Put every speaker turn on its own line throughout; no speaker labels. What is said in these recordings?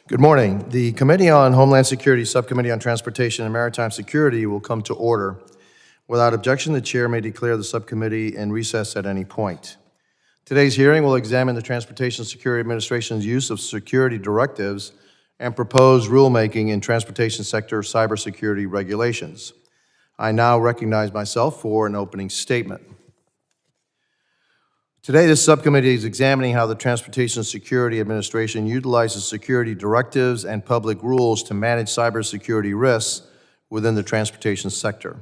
Good morning. The Committee on Homeland Security, Subcommittee on Transportation and Maritime Security will come to order. Without objection, the Chair may declare the subcommittee in recess at any point. Today's hearing will examine the Transportation Security Administration's use of security directives and proposed rulemaking in transportation sector cybersecurity regulations. I now recognize myself for an opening statement. Today, this subcommittee is examining how the Transportation Security Administration utilizes security directives and public rules to manage cybersecurity risks within the transportation sector.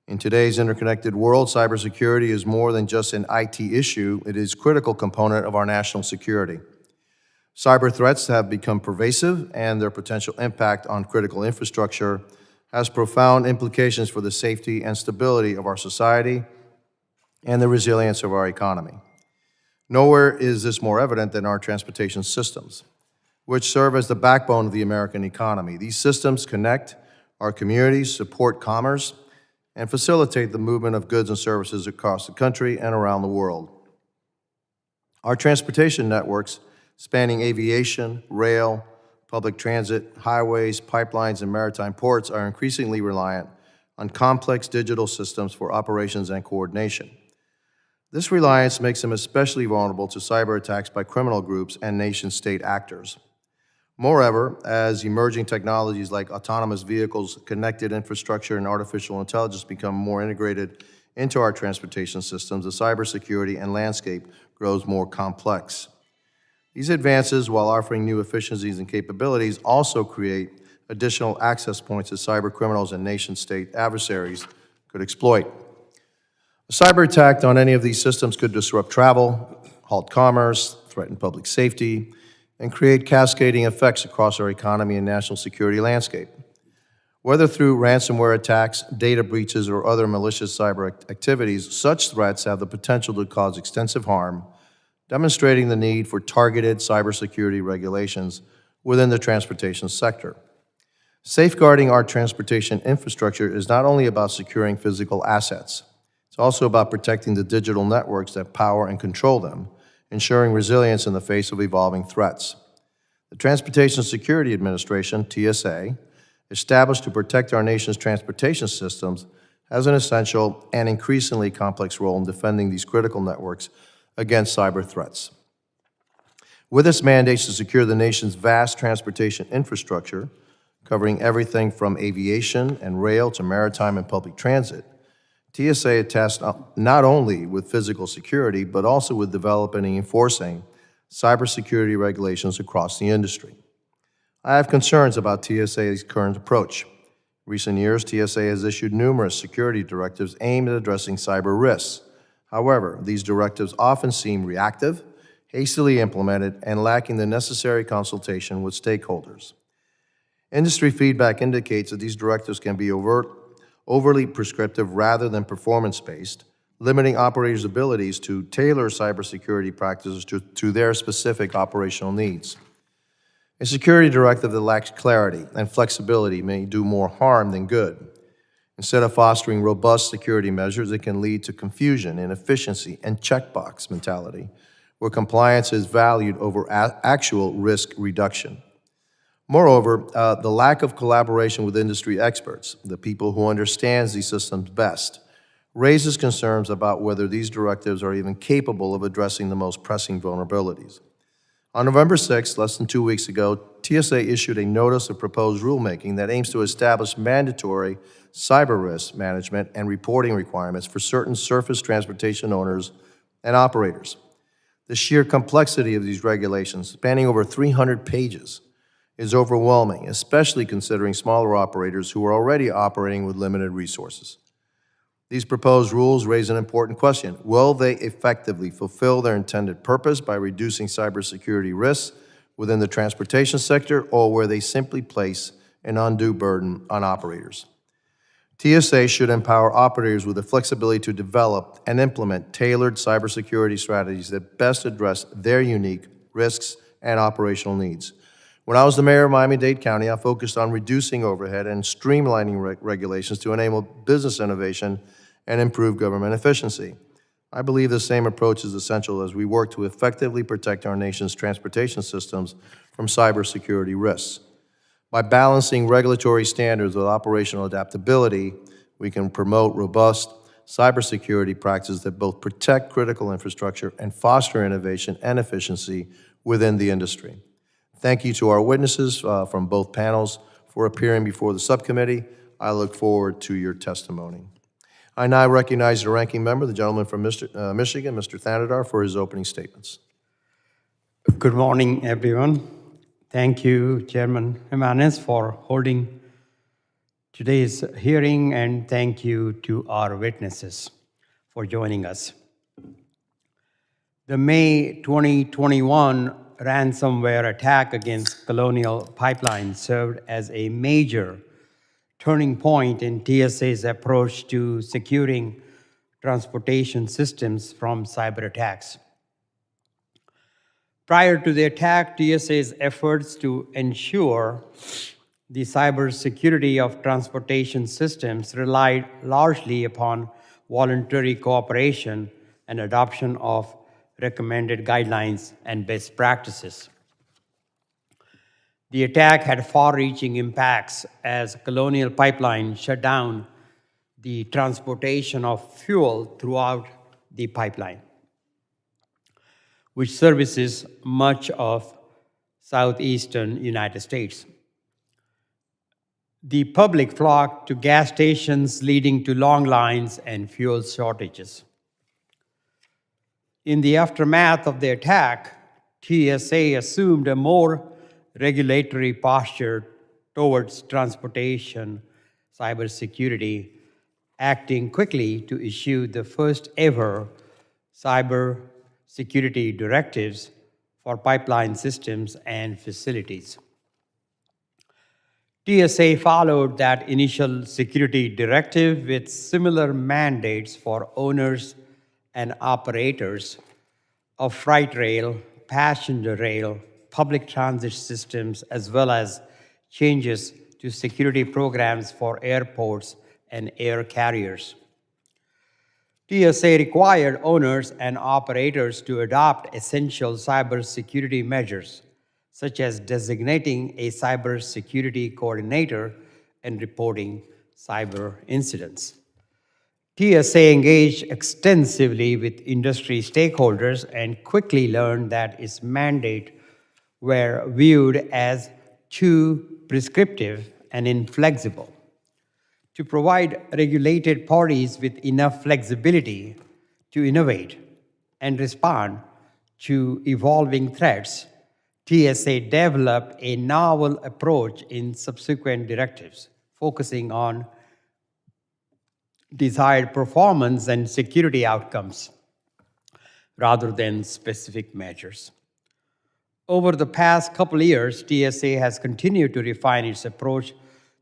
In today's interconnected world, cybersecurity is more than just an IT issue. It is a critical component of our national security. Cyber threats have become pervasive, and their potential impact on critical infrastructure has profound implications for the safety and stability of our society and the resilience of our economy. Nowhere is this more evident than our transportation systems, which serve as the backbone of the American economy. These systems connect our communities, support commerce, and facilitate the movement of goods and services across the country and around the world. Our transportation networks, spanning aviation, rail, public transit, highways, pipelines, and maritime ports, are increasingly reliant on complex digital systems for operations and coordination. This reliance makes them especially vulnerable to cyber attacks by criminal groups and nation-state actors. Moreover, as emerging technologies like autonomous vehicles, connected infrastructure, and artificial intelligence become more integrated into our transportation systems, the cybersecurity and landscape grows more complex. These advances, while offering new efficiencies and capabilities, also create additional access points that cyber criminals and nation-state adversaries could exploit. A cyber attack on any of these systems could disrupt travel, halt commerce, threaten public safety, and create cascading effects across our economy and national security landscape. Whether through ransomware attacks, data breaches, or other malicious cyber activities, such threats have the potential to cause extensive harm, demonstrating the need for targeted cybersecurity regulations within the transportation sector. Safeguarding our transportation infrastructure is not only about securing physical assets. It's also about protecting the digital networks that power and control them, ensuring resilience in the face of evolving threats. The Transportation Security Administration, TSA, established to protect our nation's transportation systems, has an essential and increasingly complex role in defending these critical networks against cyber threats. With its mandates to secure the nation's vast transportation infrastructure, covering everything from aviation and rail to maritime and public transit, TSA is tasked not only with physical security, but also with developing and enforcing cybersecurity regulations across the industry. I have concerns about TSA's current approach. In recent years, TSA has issued numerous security directives aimed at addressing cyber risks. However, these directives often seem reactive, hastily implemented, and lacking the necessary consultation with stakeholders. Industry feedback indicates that these directives can be overly prescriptive rather than performance-based, limiting operators' abilities to tailor cybersecurity practices to their specific operational needs. A security directive that lacks clarity and flexibility may do more harm than good. Instead of fostering robust security measures, it can lead to confusion, inefficiency, and checkbox mentality, where compliance is valued over actual risk reduction. Moreover, the lack of collaboration with industry experts, the people who understand these systems best, raises concerns about whether these directives are even capable of addressing the most pressing vulnerabilities. On November 6, less than 2 weeks ago, TSA issued a notice of proposed rulemaking that aims to establish mandatory cyber risk management and reporting requirements for certain surface transportation owners and operators. The sheer complexity of these regulations, spanning over 300 pages, is overwhelming, especially considering smaller operators who are already operating with limited resources. These proposed rules raise an important question. Will they effectively fulfill their intended purpose by reducing cybersecurity risks within the transportation sector, or will they simply place an undue burden on operators? TSA should empower operators with the flexibility to develop and implement tailored cybersecurity strategies that best address their unique risks and operational needs. When I was the mayor of Miami-Dade County, I focused on reducing overhead and streamlining regulations to enable business innovation and improve government efficiency. I believe the same approach is essential as we work to effectively protect our nation's transportation systems from cybersecurity risks. By balancing regulatory standards with operational adaptability, we can promote robust cybersecurity practices that both protect critical infrastructure and foster innovation and efficiency within the industry. Thank you to our witnesses from both panels for appearing before the subcommittee. I look forward to your testimony. I now recognize the ranking member, the gentleman from Michigan, Mr. Thanadar, for his opening statements.
Good morning, everyone. Thank you, Chairman Jimenez, for holding today's hearing, and thank you to our witnesses for joining us. The May 2021 ransomware attack against Colonial Pipeline served as a major turning point in TSA's approach to securing transportation systems from cyber attacks. Prior to the attack, TSA's efforts to ensure the cybersecurity of transportation systems relied largely upon voluntary cooperation and adoption of recommended guidelines and best practices. The attack had far-reaching impacts as Colonial Pipeline shut down the transportation of fuel throughout the pipeline, which services much of southeastern United States. The public flocked to gas stations, leading to long lines and fuel shortages. In the aftermath of the attack, TSA assumed a more regulatory posture towards transportation cybersecurity, acting quickly to issue the first ever cybersecurity directives for pipeline systems and facilities. TSA followed that initial security directive with similar mandates for owners and operators of freight rail, passenger rail, public transit systems, as well as changes to security programs for airports and air carriers. TSA required owners and operators to adopt essential cybersecurity measures, such as designating a cybersecurity coordinator and reporting cyber incidents. TSA engaged extensively with industry stakeholders and quickly learned that its mandate were viewed as too prescriptive and inflexible. To provide regulated parties with enough flexibility to innovate and respond to evolving threats, TSA developed a novel approach in subsequent directives, focusing on desired performance and security outcomes rather than specific measures. Over the past couple of years, TSA has continued to refine its approach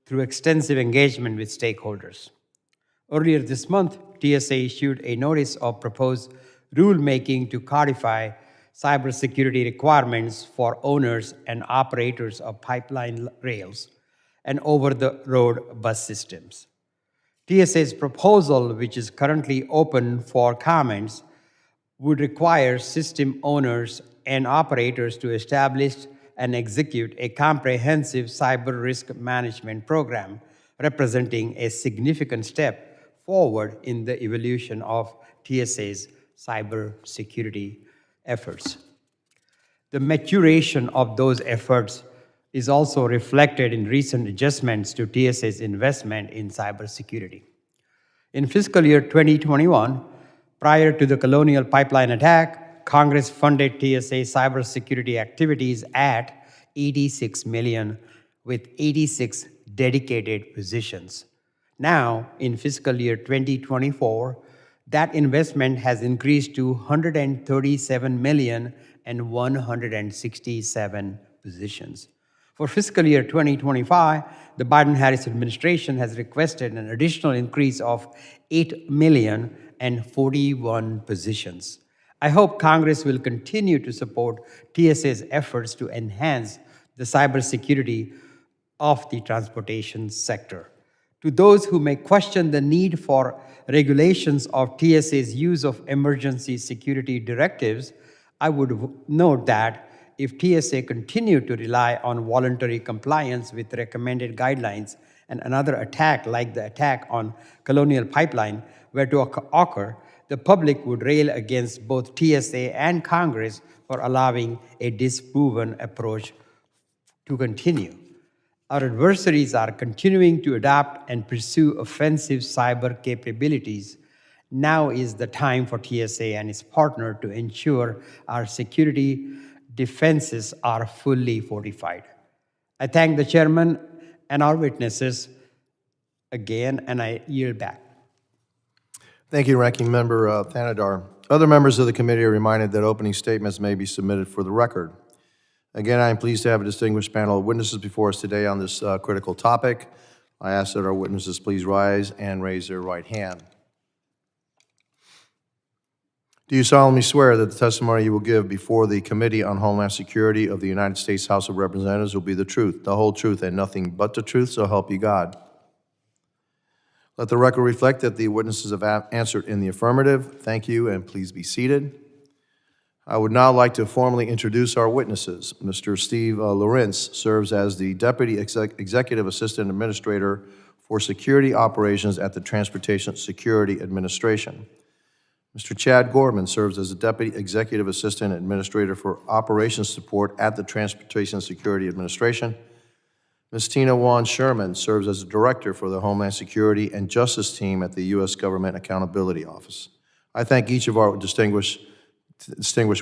through extensive engagement with stakeholders. Earlier this month, TSA issued a notice of proposed rulemaking to codify cybersecurity requirements for owners and operators of pipeline rails and over-the-road bus systems. TSA's proposal, which is currently open for comments, would require system owners and operators to establish and execute a comprehensive cyber risk management program, representing a significant step forward in the evolution of TSA's cybersecurity efforts. The maturation of those efforts is also reflected in recent adjustments to TSA's investment in cybersecurity. In fiscal year 2021, prior to the Colonial Pipeline attack, Congress funded TSA cybersecurity activities at $86 million with 86 dedicated positions. Now, in fiscal year 2024, that investment has increased to $137 million and 167 positions. For fiscal year 2025, the Biden-Harris administration has requested an additional increase of $8 million and 41 positions. I hope Congress will continue to support TSA's efforts to enhance the cybersecurity of the transportation sector. To those who may question the need for regulations of TSA's use of emergency security directives, I would note that if TSA continued to rely on voluntary compliance with recommended guidelines and another attack like the attack on Colonial Pipeline were to occur, the public would rail against both TSA and Congress for allowing a disproven approach to continue. Our adversaries are continuing to adopt and pursue offensive cyber capabilities. Now is the time for TSA and its partner to ensure our security defenses are fully fortified. I thank the chairman and our witnesses again, and I yield back.
Thank you, Ranking Member Thanedar. Other members of the committee are reminded that opening statements may be submitted for the record. Again, I am pleased to have a distinguished panel of witnesses before us today on this critical topic. I ask that our witnesses please rise and raise their right hand. Do you solemnly swear that the testimony you will give before the Committee on Homeland Security of the United States House of Representatives will be the truth, the whole truth, and nothing but the truth, so help you God? Let the record reflect that the witnesses have answered in the affirmative. Thank you, and please be seated. I would now like to formally introduce our witnesses. Mr. Steve Lorenz serves as the Deputy Executive Assistant Administrator for Security Operations at the Transportation Security Administration. Mr. Chad Gorman serves as the Deputy Executive Assistant Administrator for Operations Support at the Transportation Security Administration. Ms. Tina Wan Sherman serves as the Director for the Homeland Security and Justice Team at the U.S. Government Accountability Office. I thank each of our distinguished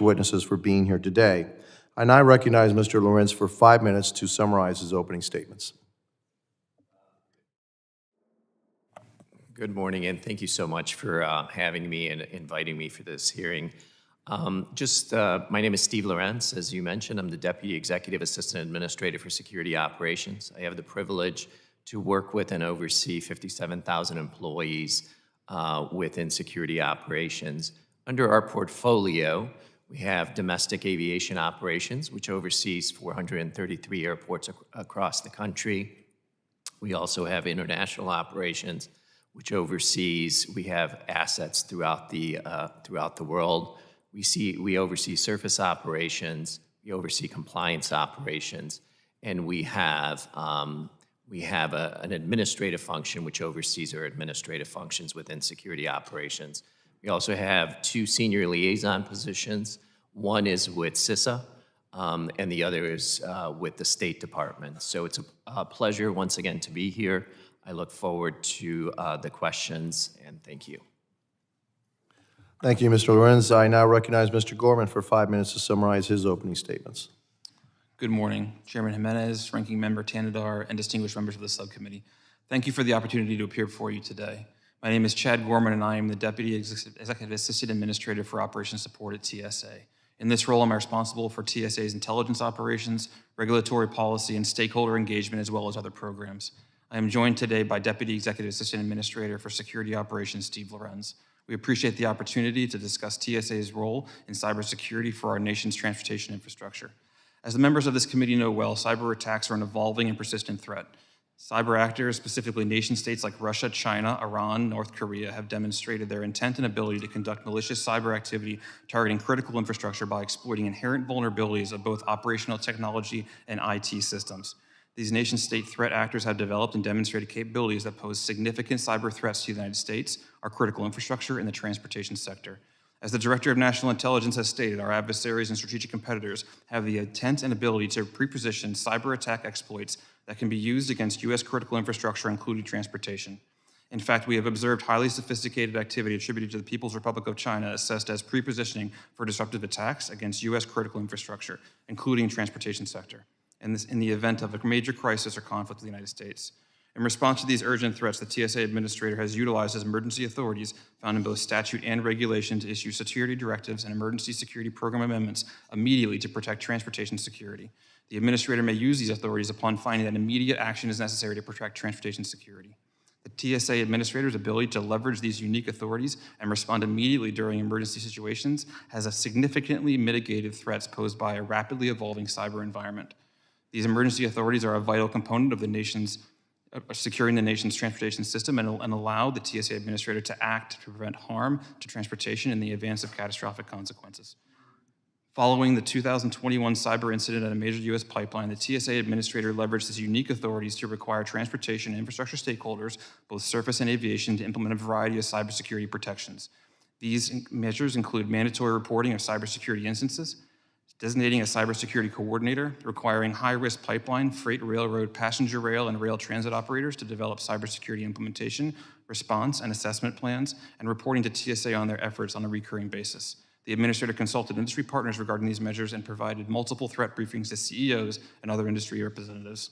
witnesses for being here today. I now recognize Mr. Lorenz for 5 minutes to summarize his opening statements.
Good morning, and thank you so much for having me and inviting me for this hearing. My name is Steve Lorenz. As you mentioned, I'm the Deputy Executive Assistant Administrator for Security Operations. I have the privilege to work with and oversee 57,000 employees within security operations. Under our portfolio, we have domestic aviation operations, which oversees 433 airports across the country. We also have international operations, which we have assets throughout the world. We oversee surface operations, we oversee compliance operations, and we have an administrative function which oversees our administrative functions within security operations. We also have 2 senior liaison positions. One is with CISA, and the other is with the State Department. So it's a pleasure once again to be here. I look forward to the questions, and thank you.
Thank you, Mr. Lorenz. I now recognize Mr. Gorman for 5 minutes to summarize his opening statements.
Good morning, Chairman Jimenez, Ranking Member Thanedar, and distinguished members of the subcommittee. Thank you for the opportunity to appear before you today. My name is Chad Gorman, and I am the Deputy Executive Assistant Administrator for Operations Support at TSA. In this role, I'm responsible for TSA's intelligence operations, regulatory policy, and stakeholder engagement, as well as other programs. I am joined today by Deputy Executive Assistant Administrator for Security Operations, Steve Lorenz. We appreciate the opportunity to discuss TSA's role in cybersecurity for our nation's transportation infrastructure. As the members of this committee know well, cyber attacks are an evolving and persistent threat. Cyber actors, specifically nation states like Russia, China, Iran, North Korea, have demonstrated their intent and ability to conduct malicious cyber activity targeting critical infrastructure by exploiting inherent vulnerabilities of both operational technology and IT systems. These nation-state threat actors have developed and demonstrated capabilities that pose significant cyber threats to the United States, our critical infrastructure, and the transportation sector. As the Director of National Intelligence has stated, our adversaries and strategic competitors have the intent and ability to pre-position cyber attack exploits that can be used against U.S. critical infrastructure, including transportation. In fact, we have observed highly sophisticated activity attributed to the People's Republic of China assessed as pre-positioning for disruptive attacks against U.S. critical infrastructure, including transportation sector, in the event of a major crisis or conflict with the United States. In response to these urgent threats, the TSA Administrator has utilized his emergency authorities found in both statute and regulation to issue security directives and emergency security program amendments immediately to protect transportation security. The Administrator may use these authorities upon finding that immediate action is necessary to protect transportation security. The TSA Administrator's ability to leverage these unique authorities and respond immediately during emergency situations has significantly mitigated threats posed by a rapidly evolving cyber environment. These emergency authorities are a vital component of the nation's securing the nation's transportation system and allow the TSA administrator to act to prevent harm to transportation in the advance of catastrophic consequences. Following the 2021 cyber incident at a major U.S. pipeline, the TSA administrator leveraged his unique authorities to require transportation and infrastructure stakeholders, both surface and aviation, to implement a variety of cybersecurity protections. These measures include mandatory reporting of cybersecurity instances, designating a cybersecurity coordinator, requiring high-risk pipeline, freight railroad, passenger rail, and rail transit operators to develop cybersecurity implementation, response, and assessment plans, and reporting to TSA on their efforts on a recurring basis. The administrator consulted industry partners regarding these measures and provided multiple threat briefings to CEOs and other industry representatives.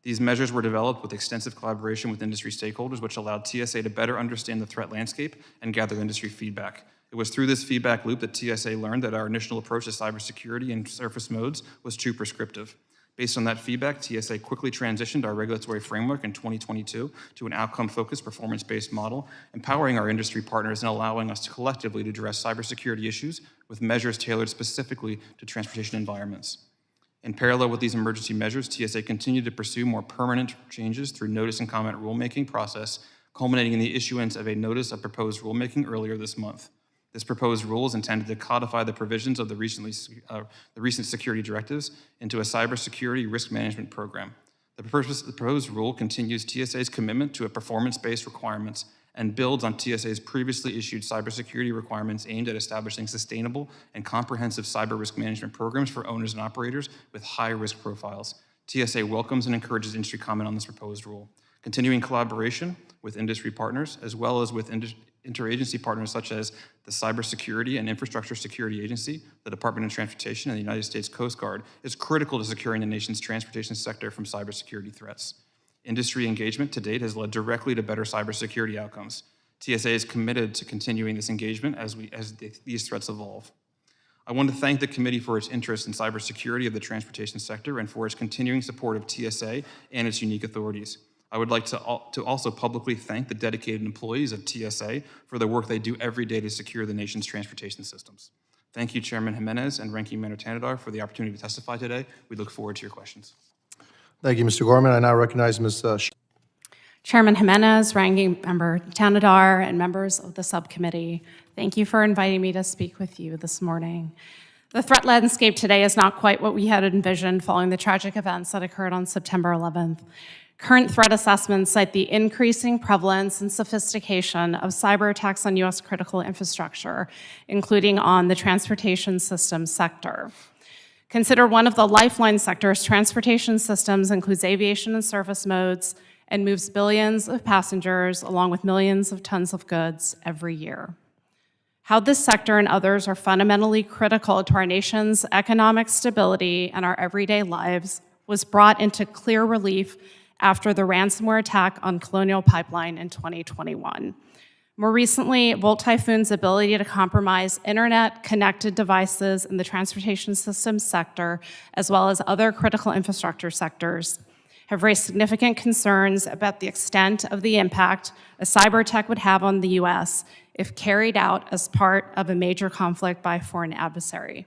These measures were developed with extensive collaboration with industry stakeholders, which allowed TSA to better understand the threat landscape and gather industry feedback. It was through this feedback loop that TSA learned that our initial approach to cybersecurity and surface modes was too prescriptive. Based on that feedback, TSA quickly transitioned our regulatory framework in 2022 to an outcome-focused, performance-based model, empowering our industry partners and allowing us to collectively address cybersecurity issues with measures tailored specifically to transportation environments. In parallel with these emergency measures, TSA continued to pursue more permanent changes through notice and comment rulemaking process, culminating in the issuance of a notice of proposed rulemaking earlier this month. This proposed rule is intended to codify the provisions of the recent security directives into a cybersecurity risk management program. The proposed rule continues TSA's commitment to a performance-based requirements and builds on TSA's previously issued cybersecurity requirements aimed at establishing sustainable and comprehensive cyber risk management programs for owners and operators with high risk profiles. TSA welcomes and encourages industry comment on this proposed rule. Continuing collaboration with industry partners, as well as with interagency partners such as the Cybersecurity and Infrastructure Security Agency, the Department of Transportation, and the United States Coast Guard, is critical to securing the nation's transportation sector from cybersecurity threats. Industry engagement to date has led directly to better cybersecurity outcomes. TSA is committed to continuing this engagement as these threats evolve. I want to thank the committee for its interest in cybersecurity of the transportation sector and for its continuing support of TSA and its unique authorities. I would like to also publicly thank the dedicated employees of TSA for the work they do every day to secure the nation's transportation systems. Thank you, Chairman Jimenez and Ranking Member Tanadar, for the opportunity to testify today. We look forward to your questions.
Thank you, Mr. Gorman. I now recognize Ms.
Chairman Jimenez, Ranking Member Tanadar, and members of the subcommittee, thank you for inviting me to speak with you this morning. The threat landscape today is not quite what we had envisioned following the tragic events that occurred on September 11th. Current threat assessments cite the increasing prevalence and sophistication of cyber attacks on U.S. critical infrastructure, including on the transportation systems sector. Considered one of the lifeline sectors, transportation systems includes aviation and surface modes and moves billions of passengers along with millions of tons of goods every year. How this sector and others are fundamentally critical to our nation's economic stability and our everyday lives was brought into clear relief after the ransomware attack on Colonial Pipeline in 2021. More recently, Volt Typhoon's ability to compromise internet-connected devices in the transportation systems sector, as well as other critical infrastructure sectors, have raised significant concerns about the extent of the impact a cyber attack would have on the U.S. if carried out as part of a major conflict by a foreign adversary.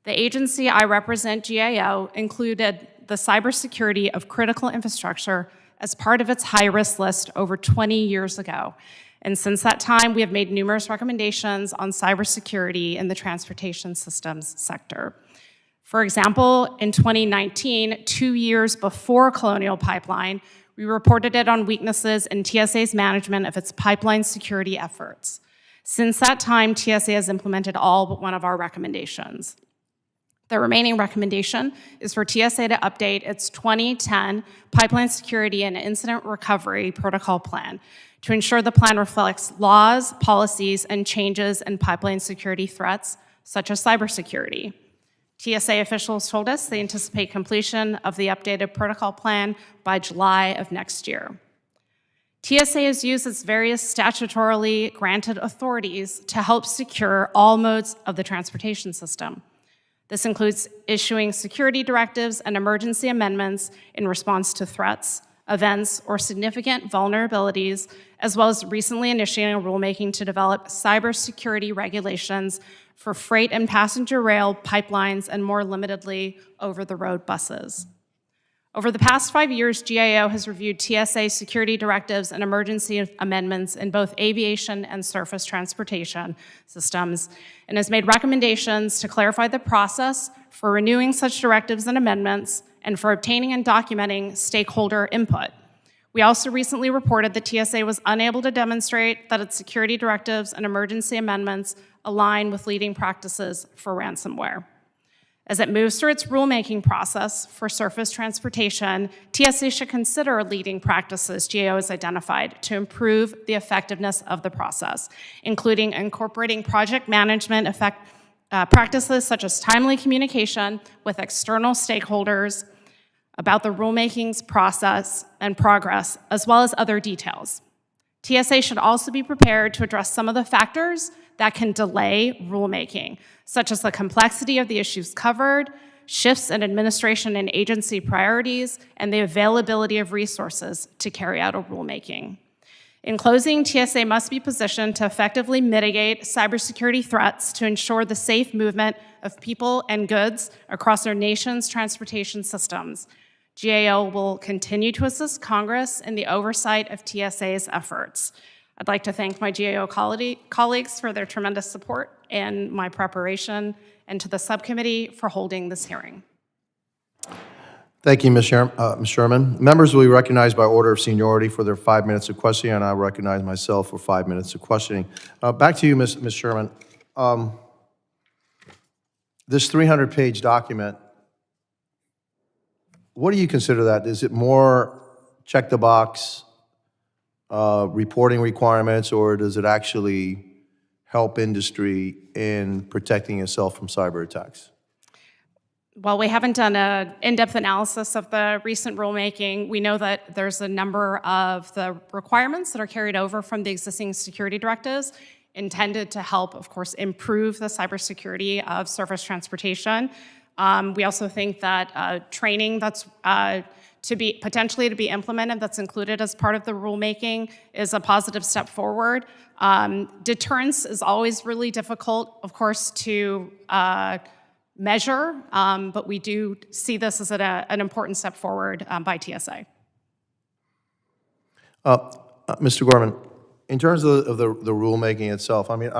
The agency I represent, GAO, included the cybersecurity of critical infrastructure as part of its high-risk list over 20 years ago. And since that time, we have made numerous recommendations on cybersecurity in the transportation systems sector. For example, in 2019, 2 years before Colonial Pipeline, we reported it on weaknesses in TSA's management of its pipeline security efforts. Since that time, TSA has implemented all but one of our recommendations. The remaining recommendation is for TSA to update its 2010 Pipeline Security and Incident Recovery Protocol Plan to ensure the plan reflects laws, policies, and changes in pipeline security threats, such as cybersecurity. TSA officials told us they anticipate completion of the updated protocol plan by July of next year. TSA has used its various statutorily granted authorities to help secure all modes of the transportation system. This includes issuing security directives and emergency amendments in response to threats, events, or significant vulnerabilities, as well as recently initiating rulemaking to develop cybersecurity regulations for freight and passenger rail, pipelines, and more limitedly, over-the-road buses. Over the past 5 years, GAO has reviewed TSA security directives and emergency amendments in both aviation and surface transportation systems, and has made recommendations to clarify the process for renewing such directives and amendments and for obtaining and documenting stakeholder input. We also recently reported that TSA was unable to demonstrate that its security directives and emergency amendments align with leading practices for ransomware. As it moves through its rulemaking process for surface transportation, TSA should consider leading practices GAO has identified to improve the effectiveness of the process, including incorporating project management practices such as timely communication with external stakeholders about the rulemaking's process and progress, as well as other details. TSA should also be prepared to address some of the factors that can delay rulemaking, such as the complexity of the issues covered, shifts in administration and agency priorities, and the availability of resources to carry out a rulemaking. In closing, TSA must be positioned to effectively mitigate cybersecurity threats to ensure the safe movement of people and goods across our nation's transportation systems. GAO will continue to assist Congress in the oversight of TSA's efforts. I'd like to thank my GAO colleagues for their tremendous support in my preparation, and to the subcommittee for holding this hearing.
Thank you, Ms. Sherman. Members will be recognized by order of seniority for their 5 minutes of questioning, and I recognize myself for 5 minutes of questioning. Back to you, Ms. Sherman. This 300-page document, what do you consider that? Is it more check the box reporting requirements, or does it actually help industry in protecting itself from cyber attacks?
While we haven't done an in-depth analysis of the recent rulemaking, we know that there's a number of the requirements that are carried over from the existing security directives intended to help, of course, improve the cybersecurity of surface transportation. We also think that training that's potentially to be implemented, that's included as part of the rulemaking, is a positive step forward. Deterrence is always really difficult, of course, to measure, but we do see this as an important step forward by TSA.
Mr. Gorman, in terms of the rulemaking itself, I mean,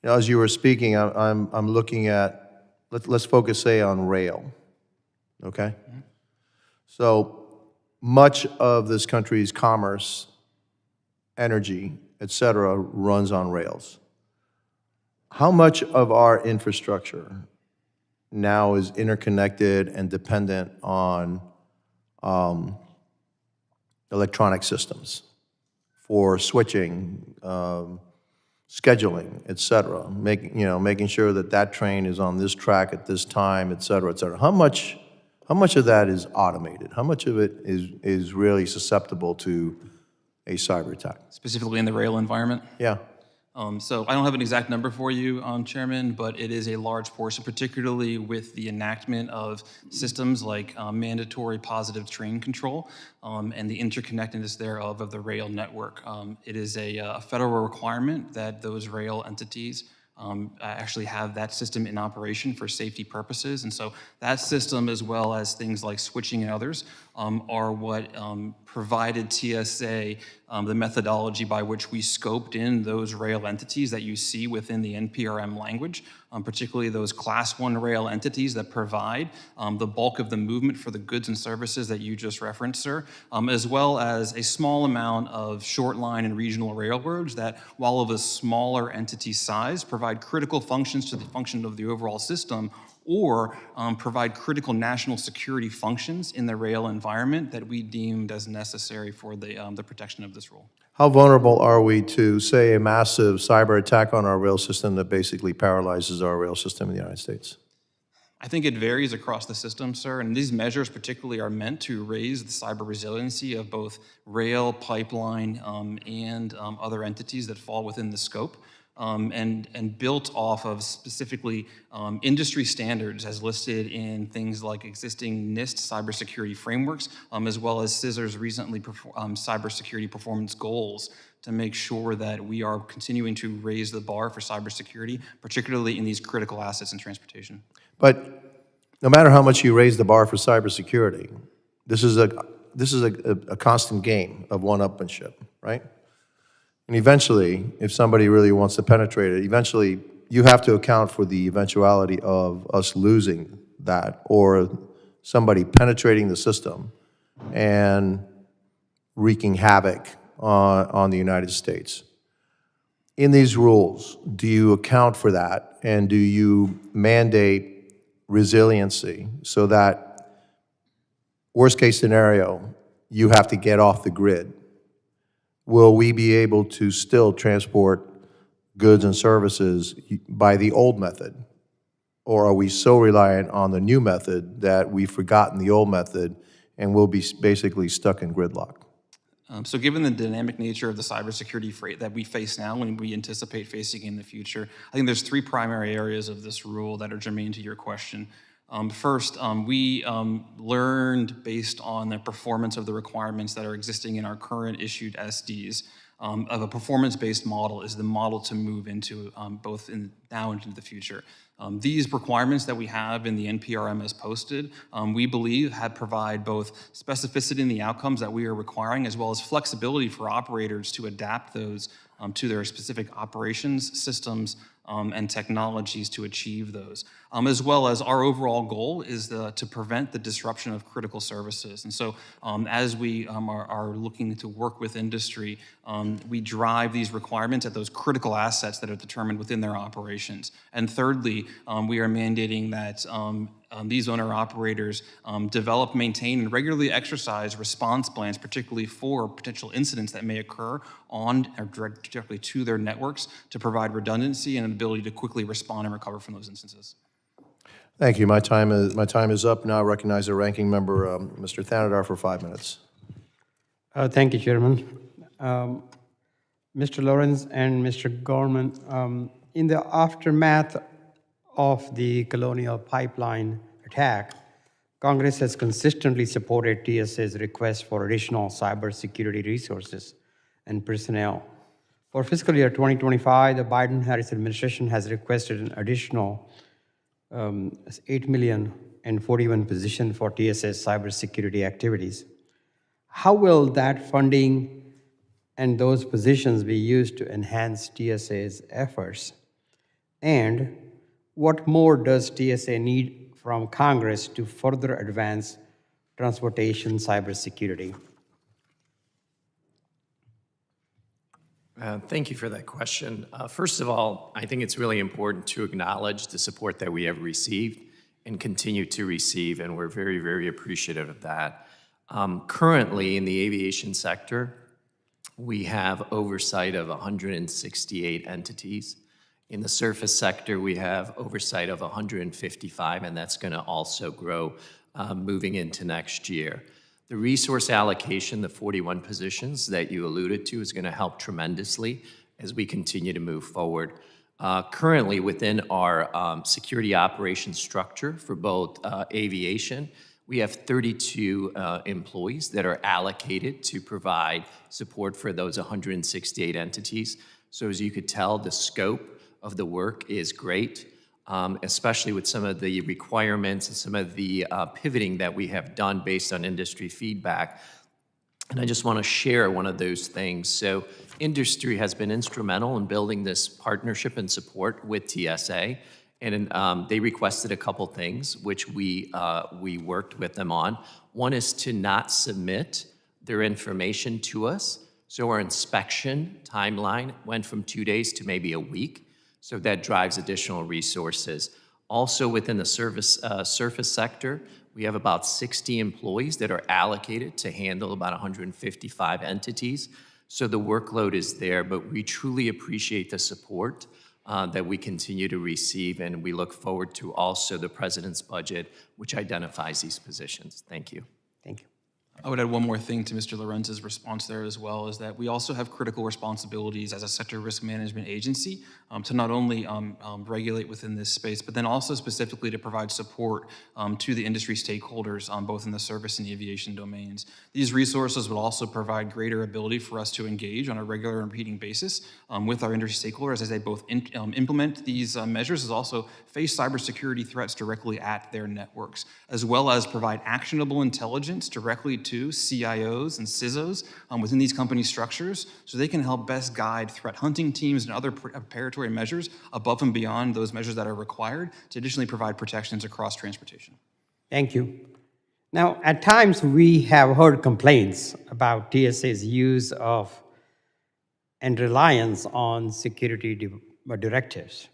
as you were speaking, I'm looking at, let's focus, say, on rail, okay? Mm-hmm. So much of this country's commerce, energy, et cetera, runs on rails. How much of our infrastructure now is interconnected and dependent on electronic systems for switching, scheduling, et cetera, making sure that train is on this track at this time, et cetera, et cetera? How much of that is automated? How much of it is really susceptible to a cyber attack?
Specifically in the rail environment?
Yeah.
So I don't have an exact number for you, Chairman, but it is a large portion, particularly with the enactment of systems like mandatory positive train control and the interconnectedness thereof of the rail network. It is a federal requirement that those rail entities actually have that system in operation for safety purposes. And so that system, as well as things like switching and others, are what provided TSA the methodology by which we scoped in those rail entities that you see within the NPRM language, particularly those Class 1 rail entities that provide the bulk of the movement for the goods and services that you just referenced, sir, as well as a small amount of short line and regional railroads that, while of a smaller entity size, provide critical functions to the function of the overall system, or provide critical national security functions in the rail environment that we deemed as necessary for the protection of this rule.
How vulnerable are we to, say, a massive cyber attack on our rail system that basically paralyzes our rail system in the United States?
I think it varies across the system, sir, and these measures particularly are meant to raise the cyber resiliency of both rail, pipeline, and other entities that fall within the scope. And built off of specifically industry standards as listed in things like existing NIST cybersecurity frameworks, as well as CISR's recently cybersecurity performance goals, to make sure that we are continuing to raise the bar for cybersecurity, particularly in these critical assets in transportation.
But no matter how much you raise the bar for cybersecurity, this is a constant game of one-upmanship, right? And eventually, if somebody really wants to penetrate it, eventually you have to account for the eventuality of us losing that or somebody penetrating the system and wreaking havoc on the United States. In these rules, do you account for that, and do you mandate resiliency so that, worst case scenario, you have to get off the grid? Will we be able to still transport goods and services by the old method? Or are we so reliant on the new method that we've forgotten the old method and we'll be basically stuck in gridlock?
So given the dynamic nature of the cybersecurity freight that we face now and we anticipate facing in the future, I think there's three primary areas of this rule that are germane to your question. First, we learned based on the performance of the requirements that are existing in our current issued SDs of a performance-based model is the model to move into both now and into the future. These requirements that we have in the NPRM as posted, we believe provide both specificity in the outcomes that we are requiring as well as flexibility for operators to adapt those to their specific operations, systems, and technologies to achieve those. As well as our overall goal is to prevent the disruption of critical services. And so as we are looking to work with industry, we drive these requirements at those critical assets that are determined within their operations. And thirdly, we are mandating that these owner-operators develop, maintain, and regularly exercise response plans, particularly for potential incidents that may occur on or directly to their networks to provide redundancy and an ability to quickly respond and recover from those instances.
Thank you. My time is up. Now I recognize the ranking member, Mr. Thanadar, for 5 minutes.
Thank you, Chairman. Mr. Lawrence and Mr. Gorman, in the aftermath of the Colonial Pipeline attack, Congress has consistently supported TSA's request for additional cybersecurity resources and personnel. For fiscal year 2025, the Biden-Harris administration has requested an additional 8,041 positions for TSA's cybersecurity activities. How will that funding and those positions be used to enhance TSA's efforts? And what more does TSA need from Congress to further advance transportation cybersecurity?
Thank you for that question. First of all, I think it's really important to acknowledge the support that we have received and continue to receive, and we're very, very appreciative of that. Currently, in the aviation sector, we have oversight of 168 entities. In the surface sector, we have oversight of 155, and that's going to also grow moving into next year. The resource allocation, the 41 positions that you alluded to, is going to help tremendously as we continue to move forward. Currently, within our security operations structure for both aviation, we have 32 employees that are allocated to provide support for those 168 entities. So as you could tell, the scope of the work is great, especially with some of the requirements and some of the pivoting that we have done based on industry feedback. And I just want to share one of those things. So industry has been instrumental in building this partnership and support with TSA. And they requested a couple things, which we worked with them on. One is to not submit their information to us. So our inspection timeline went from 2 days to maybe a week. So that drives additional resources. Also within the surface sector, we have about 60 employees that are allocated to handle about 155 entities. So the workload is there, but we truly appreciate the support that we continue to receive, and we look forward to also the President's budget, which identifies these positions. Thank you.
Thank you.
I would add one more thing to Mr. Lorenz's response there as well, is that we also have critical responsibilities as a sector risk management agency to not only regulate within this space, but then also specifically to provide support to the industry stakeholders, both in the service and aviation domains. These resources would also provide greater ability for us to engage on a regular and repeating basis with our industry stakeholders as they both implement these measures, as also face cybersecurity threats directly at their networks, as well as provide actionable intelligence directly to CIOs and CISOs within these company structures, so they can help best guide threat hunting teams and other preparatory measures above and beyond those measures that are required to additionally provide protections across transportation.
Thank you. Now, at times we have heard complaints about TSA's use of and reliance on security directives.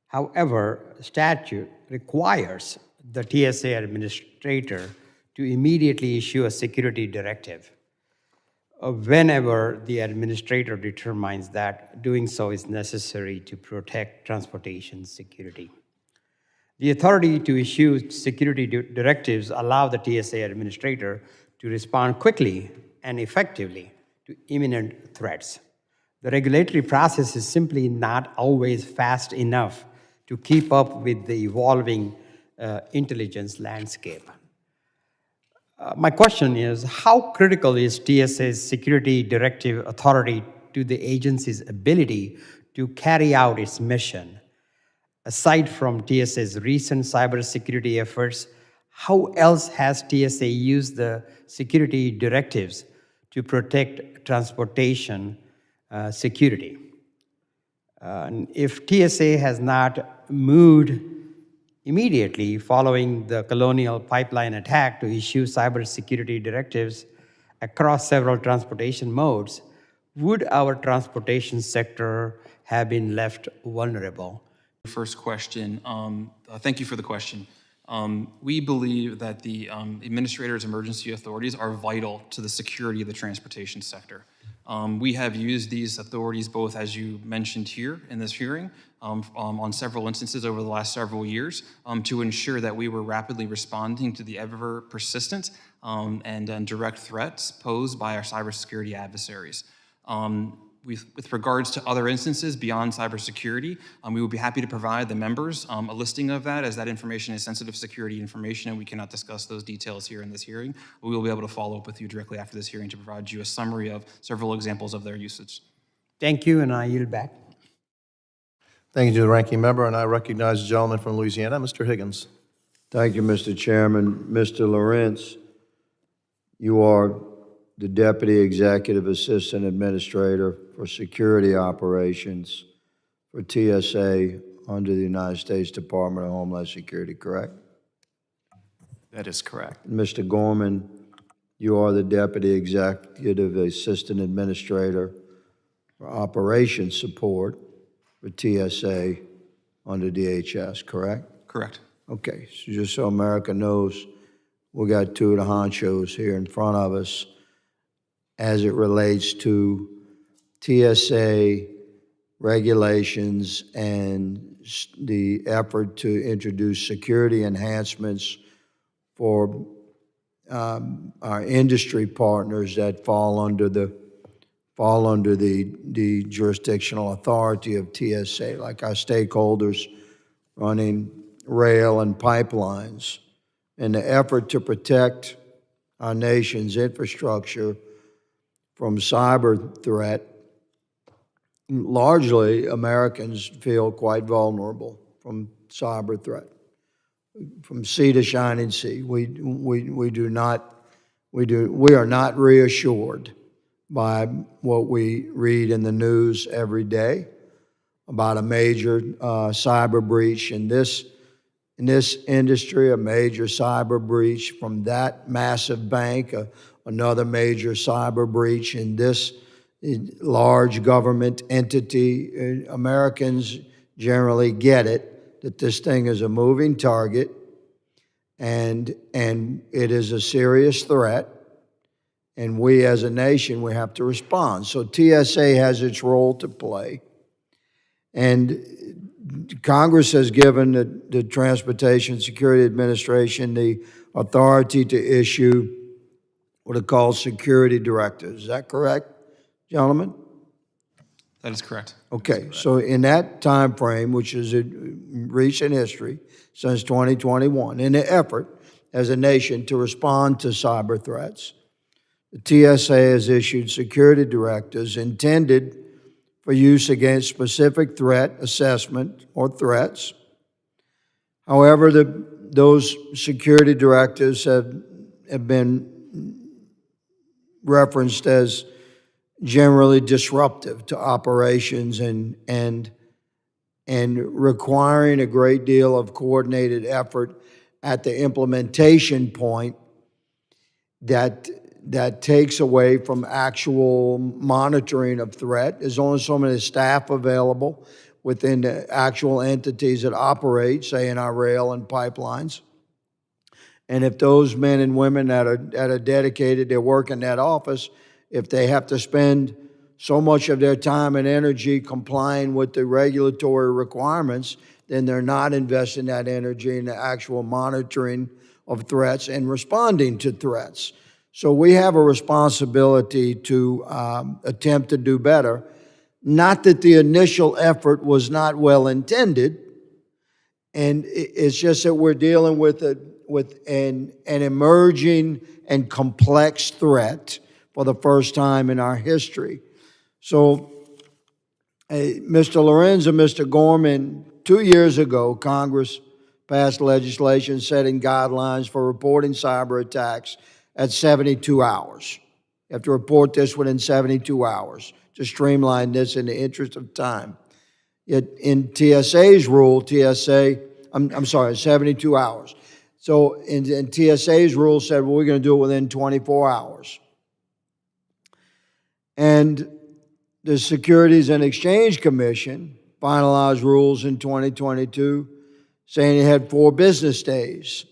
However, statute requires the TSA administrator to immediately issue a security directive whenever the administrator determines that doing so is necessary to protect transportation security. The authority to issue security directives allow the TSA administrator to respond quickly and effectively to imminent threats. The regulatory process is simply not always fast enough to keep up with the evolving intelligence landscape. My question is, how critical is TSA's security directive authority to the agency's ability to carry out its mission? Aside from TSA's recent cybersecurity efforts, how else has TSA used the security directives to protect transportation security? If TSA has not moved immediately following the Colonial Pipeline attack to issue cybersecurity directives across several transportation modes, would our transportation sector have been left vulnerable?
First question, thank you for the question. We believe that the administrators' emergency authorities are vital to the security of the transportation sector. We have used these authorities both, as you mentioned here in this hearing, on several instances over the last several years to ensure that we were rapidly responding to the ever persistent and direct threats posed by our cybersecurity adversaries. With regards to other instances beyond cybersecurity, we would be happy to provide the members a listing of that, as that information is sensitive security information and we cannot discuss those details here in this hearing. We will be able to follow up with you directly after this hearing to provide you a summary of several examples of their usage.
Thank you, and I yield back.
Thank you to the ranking member, and I recognize the gentleman from Louisiana, Mr. Higgins.
Thank you, Mr. Chairman. Mr. Lorenz, you are the Deputy Executive Assistant Administrator for Security Operations for TSA under the United States Department of Homeland Security, correct?
That is correct.
Mr. Gorman, you are the Deputy Executive Assistant Administrator for Operations Support for TSA under DHS, correct?
Correct.
Okay, so just so America knows, we got two of the honchos here in front of us as it relates to TSA regulations and the effort to introduce security enhancements for our industry partners that fall under the jurisdictional authority of TSA, like our stakeholders running rail and pipelines. In the effort to protect our nation's infrastructure from cyber threat, largely Americans feel quite vulnerable from cyber threat. From sea to shining sea, we are not reassured by what we read in the news every day about a major cyber breach in this industry, a major cyber breach from that massive bank, another major cyber breach in this large government entity. Americans generally get it, that this thing is a moving target and it is a serious threat, and we as a nation, we have to respond. So TSA has its role to play, and Congress has given the Transportation Security Administration the authority to issue what are called security directives. Is that correct, gentlemen?
That is correct.
Okay, so in that time frame, which is in recent history, since 2021, in the effort as a nation to respond to cyber threats, the TSA has issued security directives intended for use against specific threat assessment or threats. However, those security directives have been referenced as generally disruptive to operations and requiring a great deal of coordinated effort at the implementation point that takes away from actual monitoring of threat. There's only so many staff available within the actual entities that operate, say in our rail and pipelines. And if those men and women that are dedicated, they work in that office, if they have to spend so much of their time and energy complying with the regulatory requirements, then they're not investing that energy in the actual monitoring of threats and responding to threats. So we have a responsibility to attempt to do better. Not that the initial effort was not well intended, and it's just that we're dealing with an emerging and complex threat for the first time in our history. So, Mr. Lorenz and Mr. Gorman, 2 years ago, Congress passed legislation setting guidelines for reporting cyber attacks at 72 hours. You have to report this within 72 hours to streamline this in the interest of time. Yet in TSA's rule, 72 hours. So in TSA's rule said, well, we're going to do it within 24 hours. And the Securities and Exchange Commission finalized rules in 2022 saying it had 4 business days.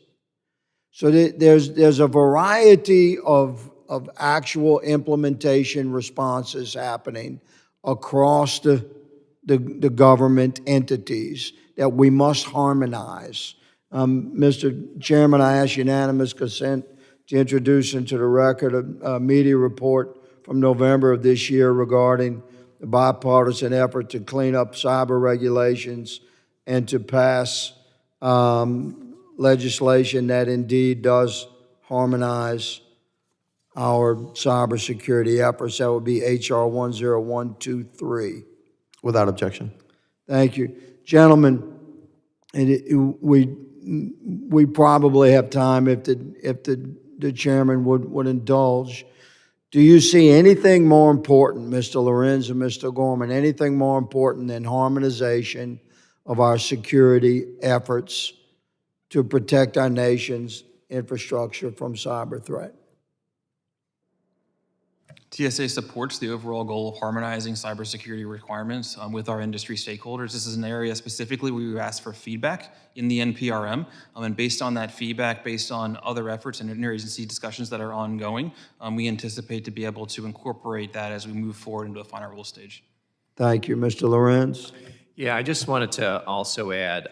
So there's a variety of actual implementation responses happening across the government entities that we must harmonize. Mr. Chairman, I ask unanimous consent to introduce into the record a media report from November of this year regarding the bipartisan effort to clean up cyber regulations and to pass legislation that indeed does harmonize our cybersecurity efforts. That would be H.R. 10123.
Without objection.
Thank you. Gentlemen, we probably have time if the chairman would indulge. Do you see anything more important, Mr. Lorenz and Mr. Gorman, anything more important than harmonization of our security efforts to protect our nation's infrastructure from cyber threat?
TSA supports the overall goal of harmonizing cybersecurity requirements with our industry stakeholders. This is an area specifically where we asked for feedback in the NPRM, and based on that feedback, based on other efforts and interagency discussions that are ongoing, we anticipate to be able to incorporate that as we move forward into a final rule stage.
Thank you. Mr. Lorenz?
Yeah, I just wanted to also add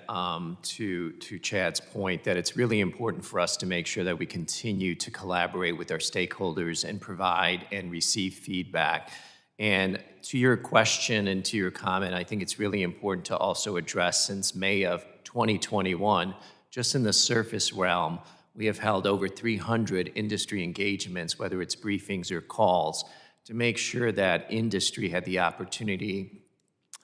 to Chad's point that it's really important for us to make sure that we continue to collaborate with our stakeholders and provide and receive feedback. And to your question and to your comment, I think it's really important to also address, since May of 2021, just in the surface realm, we have held over 300 industry engagements, whether it's briefings or calls, to make sure that industry had the opportunity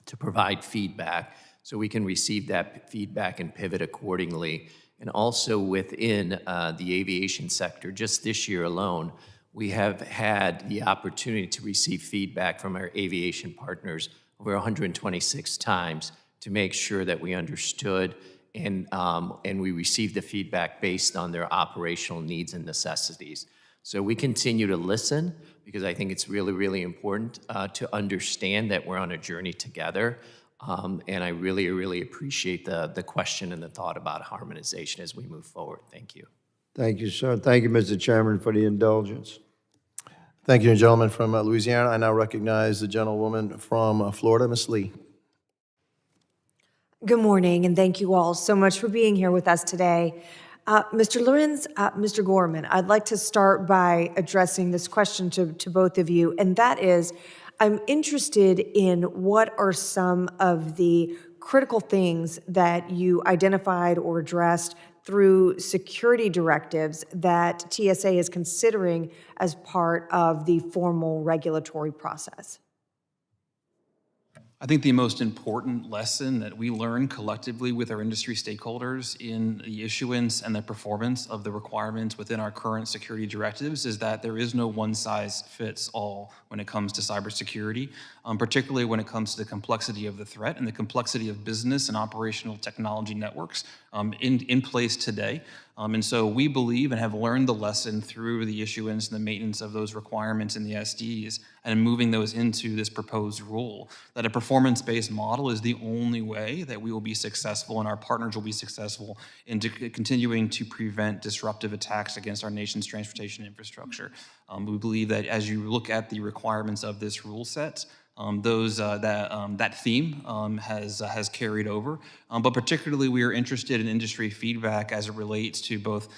to provide feedback so we can receive that feedback and pivot accordingly. And also within the aviation sector, just this year alone, we have had the opportunity to receive feedback from our aviation partners over 126 times to make sure that we understood and we received the feedback based on their operational needs and necessities. So we continue to listen, because I think it's really, really important to understand that we're on a journey together. And I really, really appreciate the question and the thought about harmonization as we move forward. Thank you.
Thank you, sir. Thank you, Mr. Chairman, for the indulgence.
Thank you, gentlemen from Louisiana. I now recognize the gentlewoman from Florida, Ms. Lee.
Good morning, and thank you all so much for being here with us today. Mr. Lorenz, Mr. Gorman, I'd like to start by addressing this question to both of you, and that is, I'm interested in what are some of the critical things that you identified or addressed through security directives that TSA is considering as part of the formal regulatory process.
I think the most important lesson that we learn collectively with our industry stakeholders in the issuance and the performance of the requirements within our current security directives is that there is no one-size-fits-all when it comes to cybersecurity, particularly when it comes to the complexity of the threat and the complexity of business and operational technology networks in place today. And so we believe and have learned the lesson through the issuance and the maintenance of those requirements in the SDs and moving those into this proposed rule, that a performance-based model is the only way that we will be successful and our partners will be successful in continuing to prevent disruptive attacks against our nation's transportation infrastructure. We believe that as you look at the requirements of this rule set, that theme has carried over, but particularly we are interested in industry feedback as it relates to both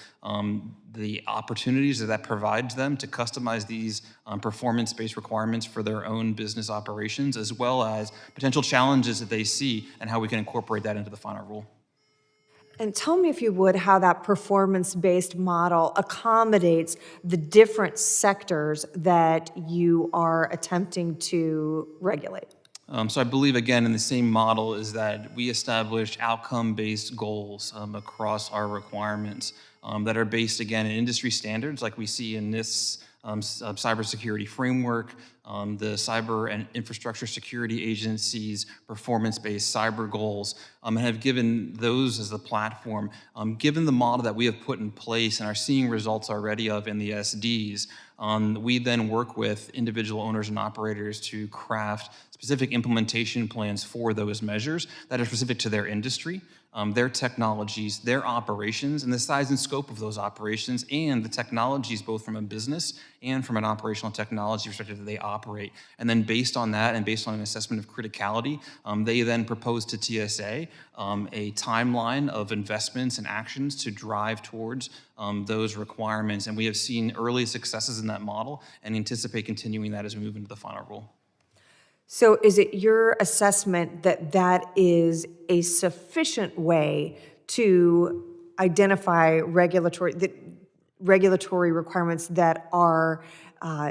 the opportunities that provides them to customize these performance-based requirements for their own business operations, as well as potential challenges that they see and how we can incorporate that into the final rule.
And tell me, if you would, how that performance-based model accommodates the different sectors that you are attempting to regulate.
So I believe, again, in the same model is that we establish outcome-based goals across our requirements that are based, again, in industry standards like we see in this cybersecurity framework, the Cyber and Infrastructure Security Agency's performance-based cyber goals, and have given those as the platform. Given the model that we have put in place and are seeing results already of in the SDs, we then work with individual owners and operators to craft specific implementation plans for those measures that are specific to their industry, their technologies, their operations, and the size and scope of those operations, and the technologies both from a business and from an operational technology perspective that they operate. And then based on that and based on an assessment of criticality, they then propose to TSA a timeline of investments and actions to drive towards those requirements. And we have seen early successes in that model and anticipate continuing that as we move into the final rule.
So is it your assessment that that is a sufficient way to identify regulatory requirements that are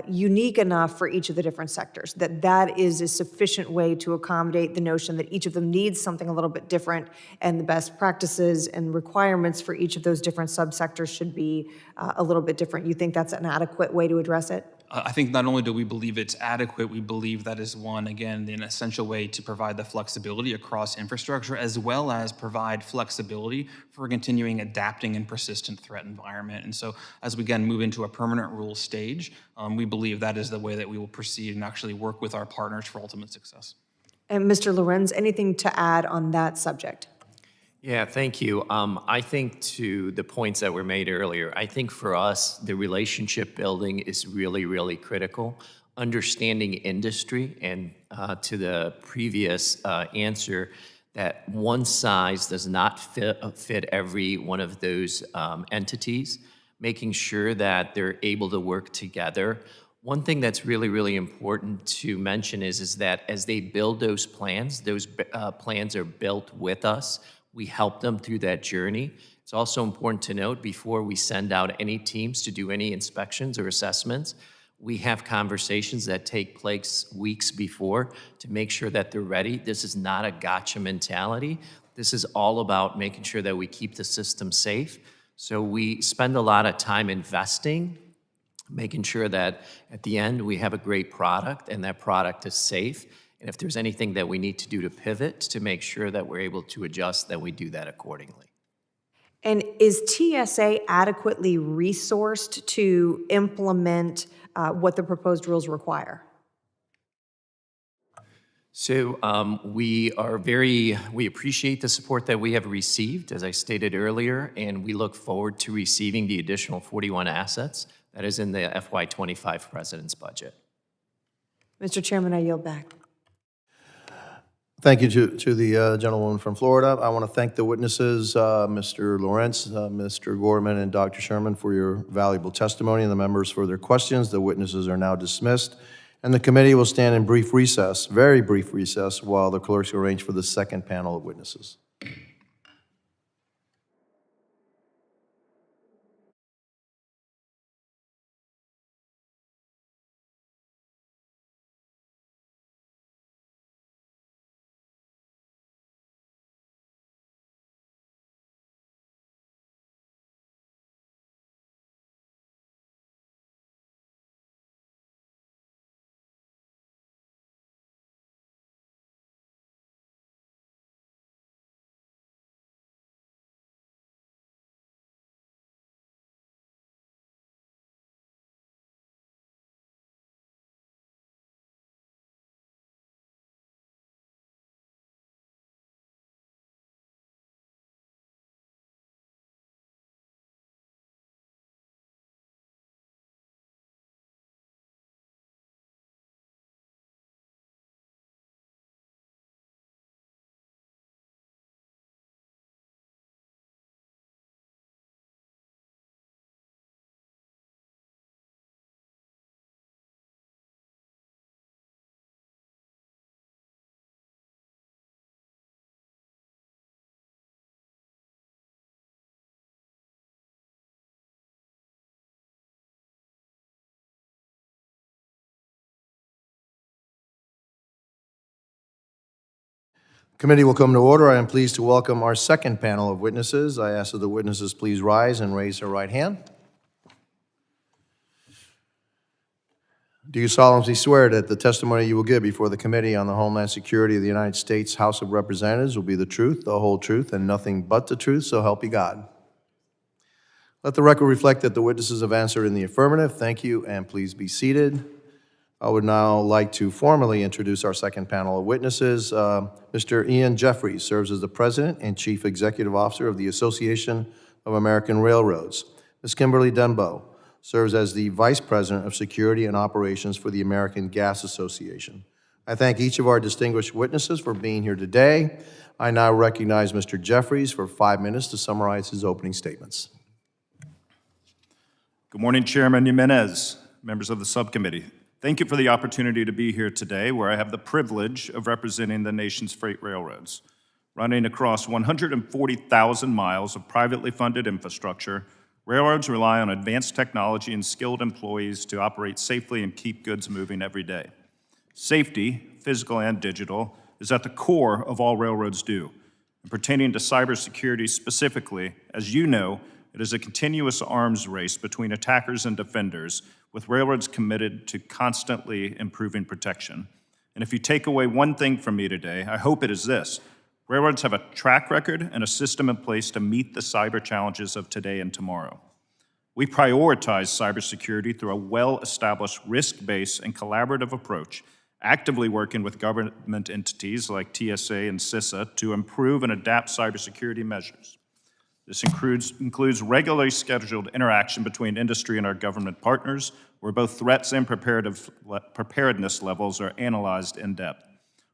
unique enough for each of the different sectors, that that is a sufficient way to accommodate the notion that each of them needs something a little bit different, and the best practices and requirements for each of those different subsectors should be a little bit different? You think that's an adequate way to address it?
I think not only do we believe it's adequate, we believe that is one, again, an essential way to provide the flexibility across infrastructure, as well as provide flexibility for continuing adapting in persistent threat environment. And so as we again move into a permanent rule stage, we believe that is the way that we will proceed and actually work with our partners for ultimate success.
And Mr. Lorenz, anything to add on that subject?
Yeah, thank you. I think to the points that were made earlier, I think for us, the relationship building is really, really critical. Understanding industry, and to the previous answer, that one size does not fit every one of those entities, making sure that they're able to work together. One thing that's really, really important to mention is that as they build those plans are built with us. We help them through that journey. It's also important to note, before we send out any teams to do any inspections or assessments, we have conversations that take place weeks before to make sure that they're ready. This is not a gotcha mentality. This is all about making sure that we keep the system safe. So we spend a lot of time investing, making sure that at the end we have a great product and that product is safe. And if there's anything that we need to do to pivot to make sure that we're able to adjust, that we do that accordingly.
And is TSA adequately resourced to implement what the proposed rules require?
So we appreciate the support that we have received, as I stated earlier, and we look forward to receiving the additional 41 assets that is in the FY25 President's budget.
Mr. Chairman, I yield back.
Thank you to the gentlewoman from Florida. I want to thank the witnesses, Mr. Lawrence, Mr. Gorman, and Dr. Sherman for your valuable testimony, and the members for their questions. The witnesses are now dismissed, and the committee will stand in brief recess, very brief recess, while the clerks arrange for the second panel of witnesses. Committee will come to order. I am pleased to welcome our second panel of witnesses. I ask that the witnesses please rise and raise their right hand. Do you solemnly swear that the testimony you will give before the Committee on the Homeland Security of the United States House of Representatives will be the truth, the whole truth, and nothing but the truth, so help you God? Let the record reflect that the witnesses have answered in the affirmative. Thank you, and please be seated. I would now like to formally introduce our second panel of witnesses. Mr. Ian Jeffries serves as the President and Chief Executive Officer of the Association of American Railroads. Ms. Kimberly Denbo serves as the Vice President of Security and Operations for the American Gas Association. I thank each of our distinguished witnesses for being here today. I now recognize Mr. Jeffries for 5 minutes to summarize his opening statements.
Good morning, Chairman Jimenez, members of the subcommittee. Thank you for the opportunity to be here today, where I have the privilege of representing the nation's freight railroads. Running across 140,000 miles of privately funded infrastructure, railroads rely on advanced technology and skilled employees to operate safely and keep goods moving every day. Safety, physical and digital, is at the core of all railroads do. And pertaining to cybersecurity specifically, as you know, it is a continuous arms race between attackers and defenders, with railroads committed to constantly improving protection. And if you take away one thing from me today, I hope it is this: railroads have a track record and a system in place to meet the cyber challenges of today and tomorrow. We prioritize cybersecurity through a well-established risk-based and collaborative approach, actively working with government entities like TSA and CISA to improve and adapt cybersecurity measures. This includes regularly scheduled interaction between industry and our government partners, where both threats and preparedness levels are analyzed in depth.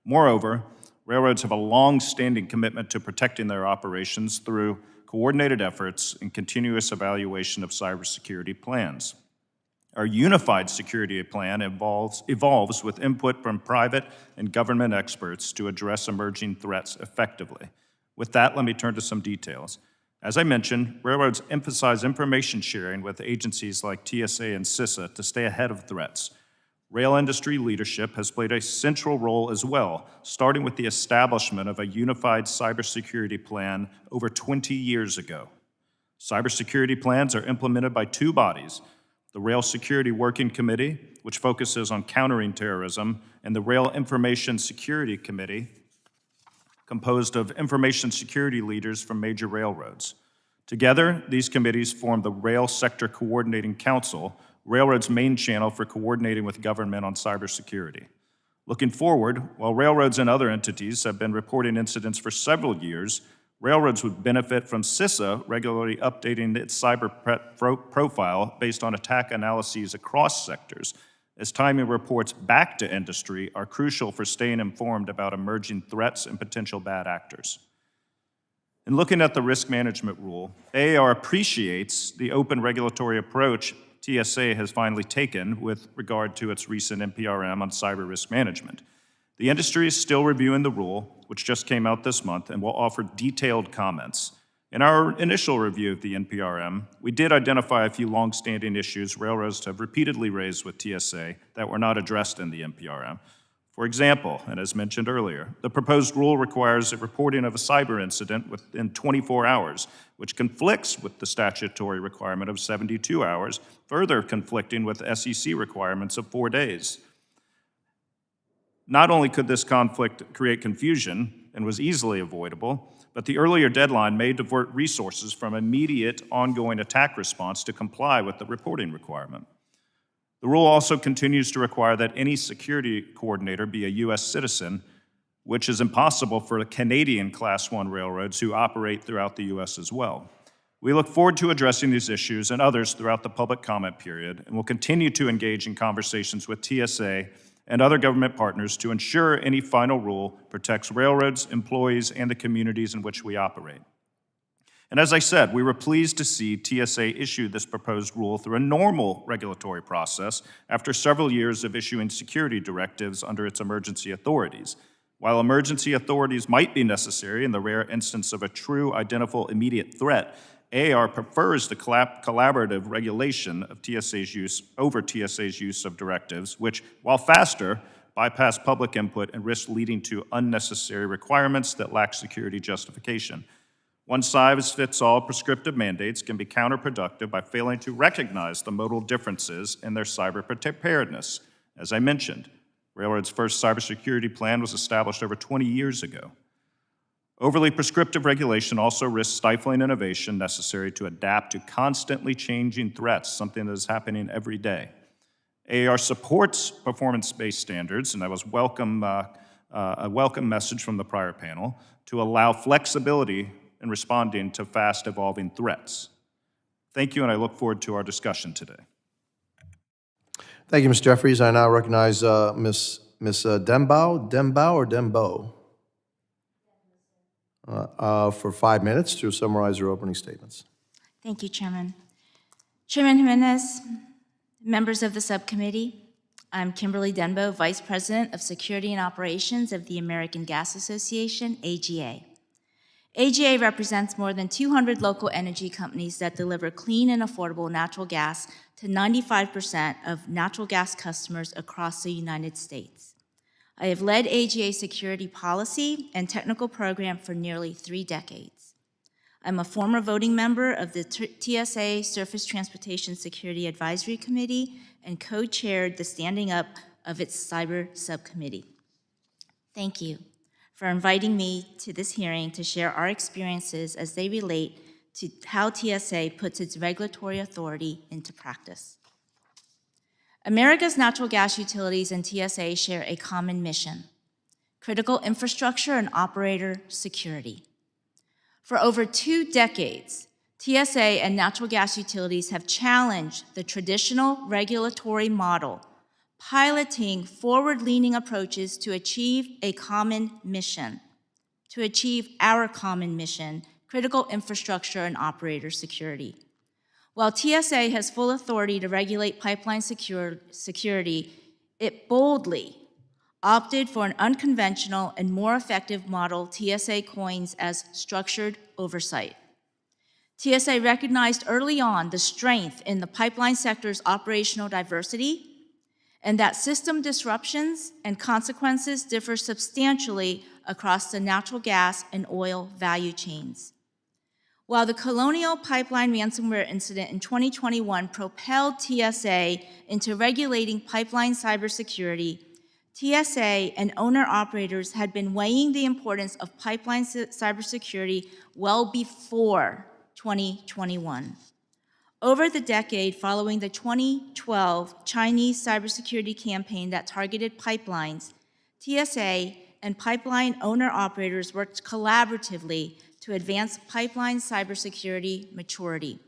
Moreover, railroads have a long-standing commitment to protecting their operations through coordinated efforts and continuous evaluation of cybersecurity plans. Our unified security plan evolves with input from private and government experts to address emerging threats effectively. With that, let me turn to some details. As I mentioned, railroads emphasize information sharing with agencies like TSA and CISA to stay ahead of threats. Rail industry leadership has played a central role as well, starting with the establishment of a unified cybersecurity plan over 20 years ago. Cybersecurity plans are implemented by two bodies: the Rail Security Working Committee, which focuses on countering terrorism, and the Rail Information Security Committee, composed of information security leaders from major railroads. Together, these committees form the Rail Sector Coordinating Council, railroads' main channel for coordinating with government on cybersecurity. Looking forward, while railroads and other entities have been reporting incidents for several years, railroads would benefit from CISA regularly updating its cyber profile based on attack analyses across sectors, as timely reports back to industry are crucial for staying informed about emerging threats and potential bad actors. In looking at the risk management rule, AAR appreciates the open regulatory approach TSA has finally taken with regard to its recent NPRM on cyber risk management. The industry is still reviewing the rule, which just came out this month, and will offer detailed comments. In our initial review of the NPRM, we did identify a few longstanding issues railroads have repeatedly raised with TSA that were not addressed in the NPRM. For example, and as mentioned earlier, the proposed rule requires a reporting of a cyber incident within 24 hours, which conflicts with the statutory requirement of 72 hours, further conflicting with SEC requirements of 4 days. Not only could this conflict create confusion and was easily avoidable, but the earlier deadline may divert resources from immediate ongoing attack response to comply with the reporting requirement. The rule also continues to require that any security coordinator be a U.S. citizen, which is impossible for Canadian Class I railroads who operate throughout the U.S. as well. We look forward to addressing these issues and others throughout the public comment period, and will continue to engage in conversations with TSA and other government partners to ensure any final rule protects railroads, employees, and the communities in which we operate. And as I said, we were pleased to see TSA issue this proposed rule through a normal regulatory process after several years of issuing security directives under its emergency authorities. While emergency authorities might be necessary in the rare instance of a true identifiable immediate threat, AAR prefers the collaborative regulation of TSA's use of directives, which, while faster, bypass public input and risk leading to unnecessary requirements that lack security justification. One-size-fits-all prescriptive mandates can be counterproductive by failing to recognize the modal differences in their cyber preparedness. As I mentioned, railroad's first cybersecurity plan was established over 20 years ago. Overly prescriptive regulation also risks stifling innovation necessary to adapt to constantly changing threats, something that is happening every day. AAR supports performance-based standards, and that was a welcome message from the prior panel, to allow flexibility in responding to fast-evolving threats. Thank you, and I look forward to our discussion today.
Thank you, Ms. Jeffries. I now recognize Ms. Dembow for 5 minutes to summarize her opening statements.
Thank you, Chairman. Chairman Jimenez, members of the subcommittee, I'm Kimberly Denbo, Vice President of Security and Operations of the American Gas Association, AGA. AGA represents more than 200 local energy companies that deliver clean and affordable natural gas to 95% of natural gas customers across the United States. I have led AGA security policy and technical program for nearly 3 decades. I'm a former voting member of the TSA Surface Transportation Security Advisory Committee and co-chaired the standing up of its Cyber Subcommittee. Thank you for inviting me to this hearing to share our experiences as they relate to how TSA puts its regulatory authority into practice. America's natural gas utilities and TSA share a common mission: critical infrastructure and operator security. For over 2 decades, TSA and natural gas utilities have challenged the traditional regulatory model, piloting forward-leaning approaches to achieve a common mission, critical infrastructure and operator security. While TSA has full authority to regulate pipeline security, it boldly opted for an unconventional and more effective model TSA coins as structured oversight. TSA recognized early on the strength in the pipeline sector's operational diversity and that system disruptions and consequences differ substantially across the natural gas and oil value chains. While the Colonial Pipeline ransomware incident in 2021 propelled TSA into regulating pipeline cybersecurity, TSA and owner-operators had been weighing the importance of pipeline cybersecurity well before 2021. Over the decade following the 2012 Chinese cybersecurity campaign that targeted pipelines, TSA and pipeline owner-operators worked collaboratively to advance pipeline cybersecurity maturity.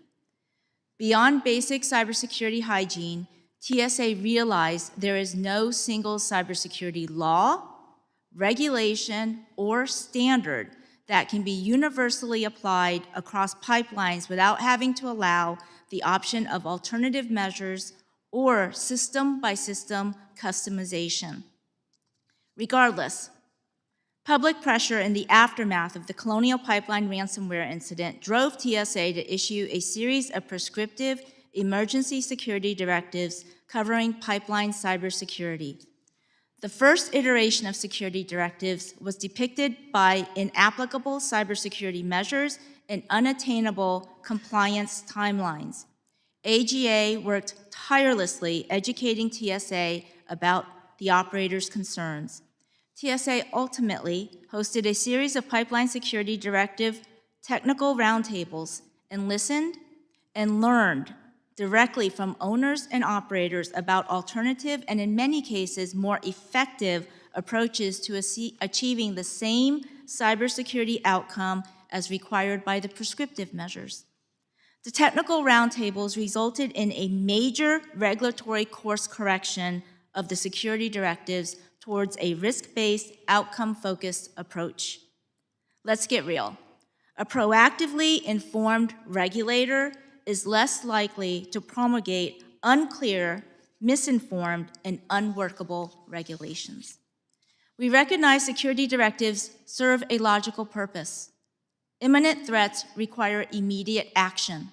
Beyond basic cybersecurity hygiene, TSA realized there is no single cybersecurity law, regulation, or standard that can be universally applied across pipelines without having to allow the option of alternative measures or system-by-system customization. Regardless, public pressure in the aftermath of the Colonial Pipeline ransomware incident drove TSA to issue a series of prescriptive emergency security directives covering pipeline cybersecurity. The first iteration of security directives was depicted by inapplicable cybersecurity measures and unattainable compliance timelines. AGA worked tirelessly educating TSA about the operator's concerns. TSA ultimately hosted a series of pipeline security directive technical roundtables and listened and learned directly from owners and operators about alternative and, in many cases, more effective approaches to achieving the same cybersecurity outcome as required by the prescriptive measures. The technical roundtables resulted in a major regulatory course correction of the security directives towards a risk-based, outcome-focused approach. Let's get real. A proactively informed regulator is less likely to promulgate unclear, misinformed, and unworkable regulations. We recognize security directives serve a logical purpose. Imminent threats require immediate action.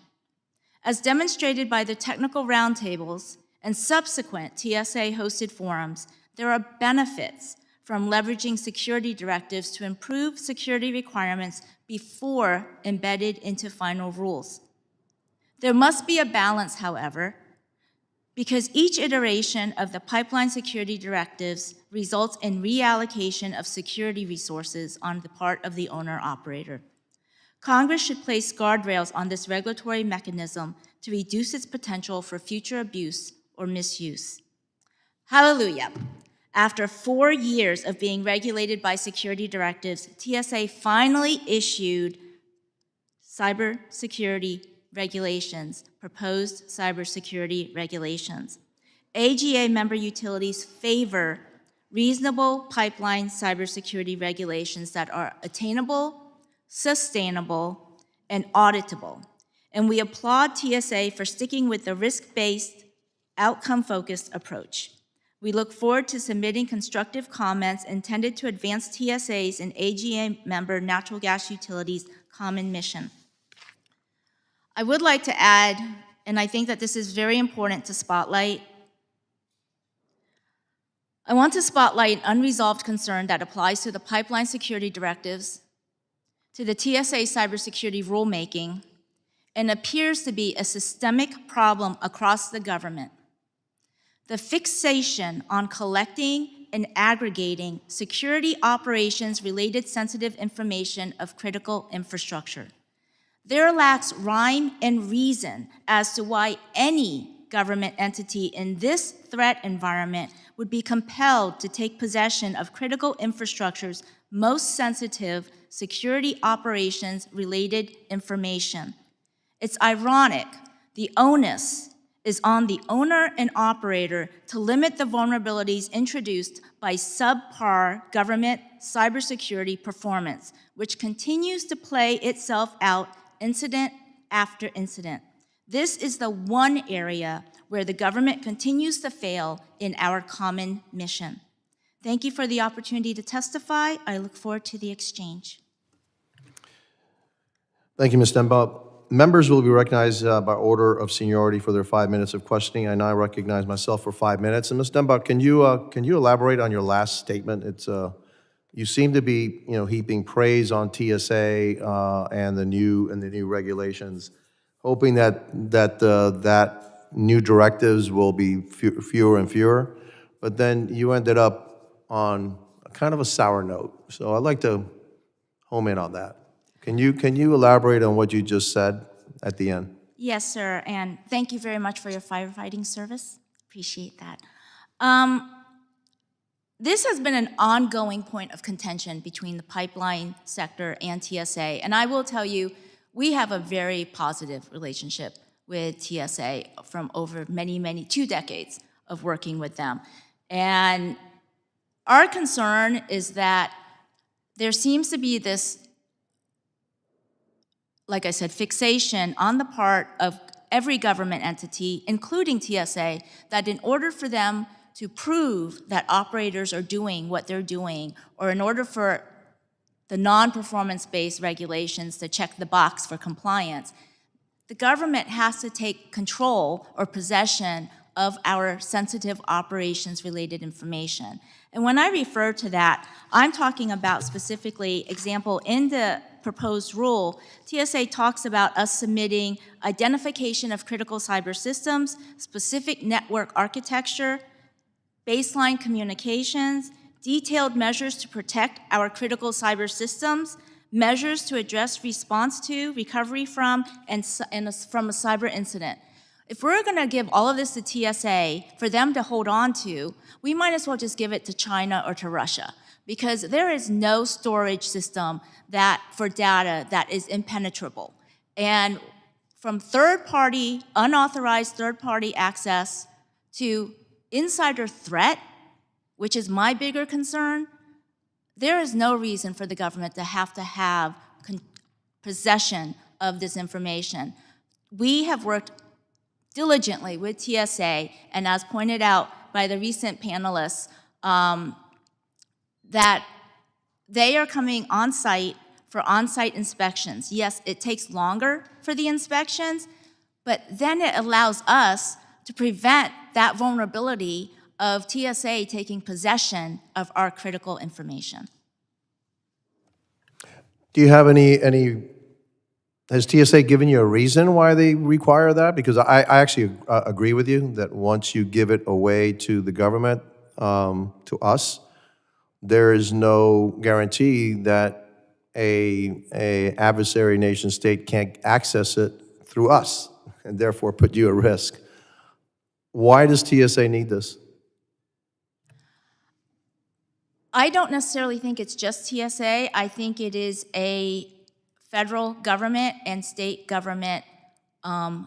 As demonstrated by the technical roundtables and subsequent TSA-hosted forums, there are benefits from leveraging security directives to improve security requirements before embedded into final rules. There must be a balance, however, because each iteration of the pipeline security directives results in reallocation of security resources on the part of the owner-operator. Congress should place guardrails on this regulatory mechanism to reduce its potential for future abuse or misuse. Hallelujah. After 4 years of being regulated by security directives, TSA finally issued cybersecurity regulations, proposed cybersecurity regulations. AGA member utilities favor reasonable pipeline cybersecurity regulations that are attainable, sustainable, and auditable. And we applaud TSA for sticking with the risk-based, outcome-focused approach. We look forward to submitting constructive comments intended to advance TSA's and AGA member natural gas utilities' common mission. I would like to add, and I think that this is very important to spotlight, I want to spotlight an unresolved concern that applies to the pipeline security directives, to the TSA cybersecurity rulemaking, and appears to be a systemic problem across the government. The fixation on collecting and aggregating security operations-related sensitive information of critical infrastructure. There lacks rhyme and reason as to why any government entity in this threat environment would be compelled to take possession of critical infrastructure's most sensitive security operations-related information. It's ironic, the onus is on the owner and operator to limit the vulnerabilities introduced by subpar government cybersecurity performance, which continues to play itself out incident after incident. This is the one area where the government continues to fail in our common mission. Thank you for the opportunity to testify. I look forward to the exchange.
Thank you, Ms. Denbaugh. Members will be recognized by order of seniority for their 5 minutes of questioning. I now recognize myself for 5 minutes. And Ms. Denbaugh, can you elaborate on your last statement? It's you seem to be heaping praise on TSA and the new regulations, hoping that new directives will be fewer and fewer. But then you ended up on kind of a sour note. So I'd like to home in on that. Can you elaborate on what you just said at the end?
Yes, sir, and thank you very much for your firefighting service. Appreciate that. This has been an ongoing point of contention between the pipeline sector and TSA, and I will tell you, we have a very positive relationship with TSA from over many, 2 decades of working with them. And our concern is that there seems to be this, like I said, fixation on the part of every government entity, including TSA, that in order for them to prove that operators are doing what they're doing, or in order for the non-performance-based regulations to check the box for compliance, the government has to take control or possession of our sensitive operations-related information. And when I refer to that, I'm talking about specifically, example, in the proposed rule, TSA talks about us submitting identification of critical cyber systems, specific network architecture, baseline communications, detailed measures to protect our critical cyber systems, measures to address response to, recovery from, and from a cyber incident. If we're going to give all of this to TSA for them to hold on to, we might as well just give it to China or to Russia, because there is no storage system for data that is impenetrable. And from third-party, unauthorized third-party access to insider threat, which is my bigger concern, there is no reason for the government to have possession of this information. We have worked diligently with TSA, and as pointed out by the recent panelists, that they are coming on site for on-site inspections. Yes, it takes longer for the inspections, but then it allows us to prevent that vulnerability of TSA taking possession of our critical information.
Do you have has TSA given you a reason why they require that? Because I actually agree with you that once you give it away to the government, to us, there is no guarantee that a adversary nation state can't access it through us and therefore put you at risk. Why does TSA need this?
I don't necessarily think it's just TSA. I think it is a federal government and state government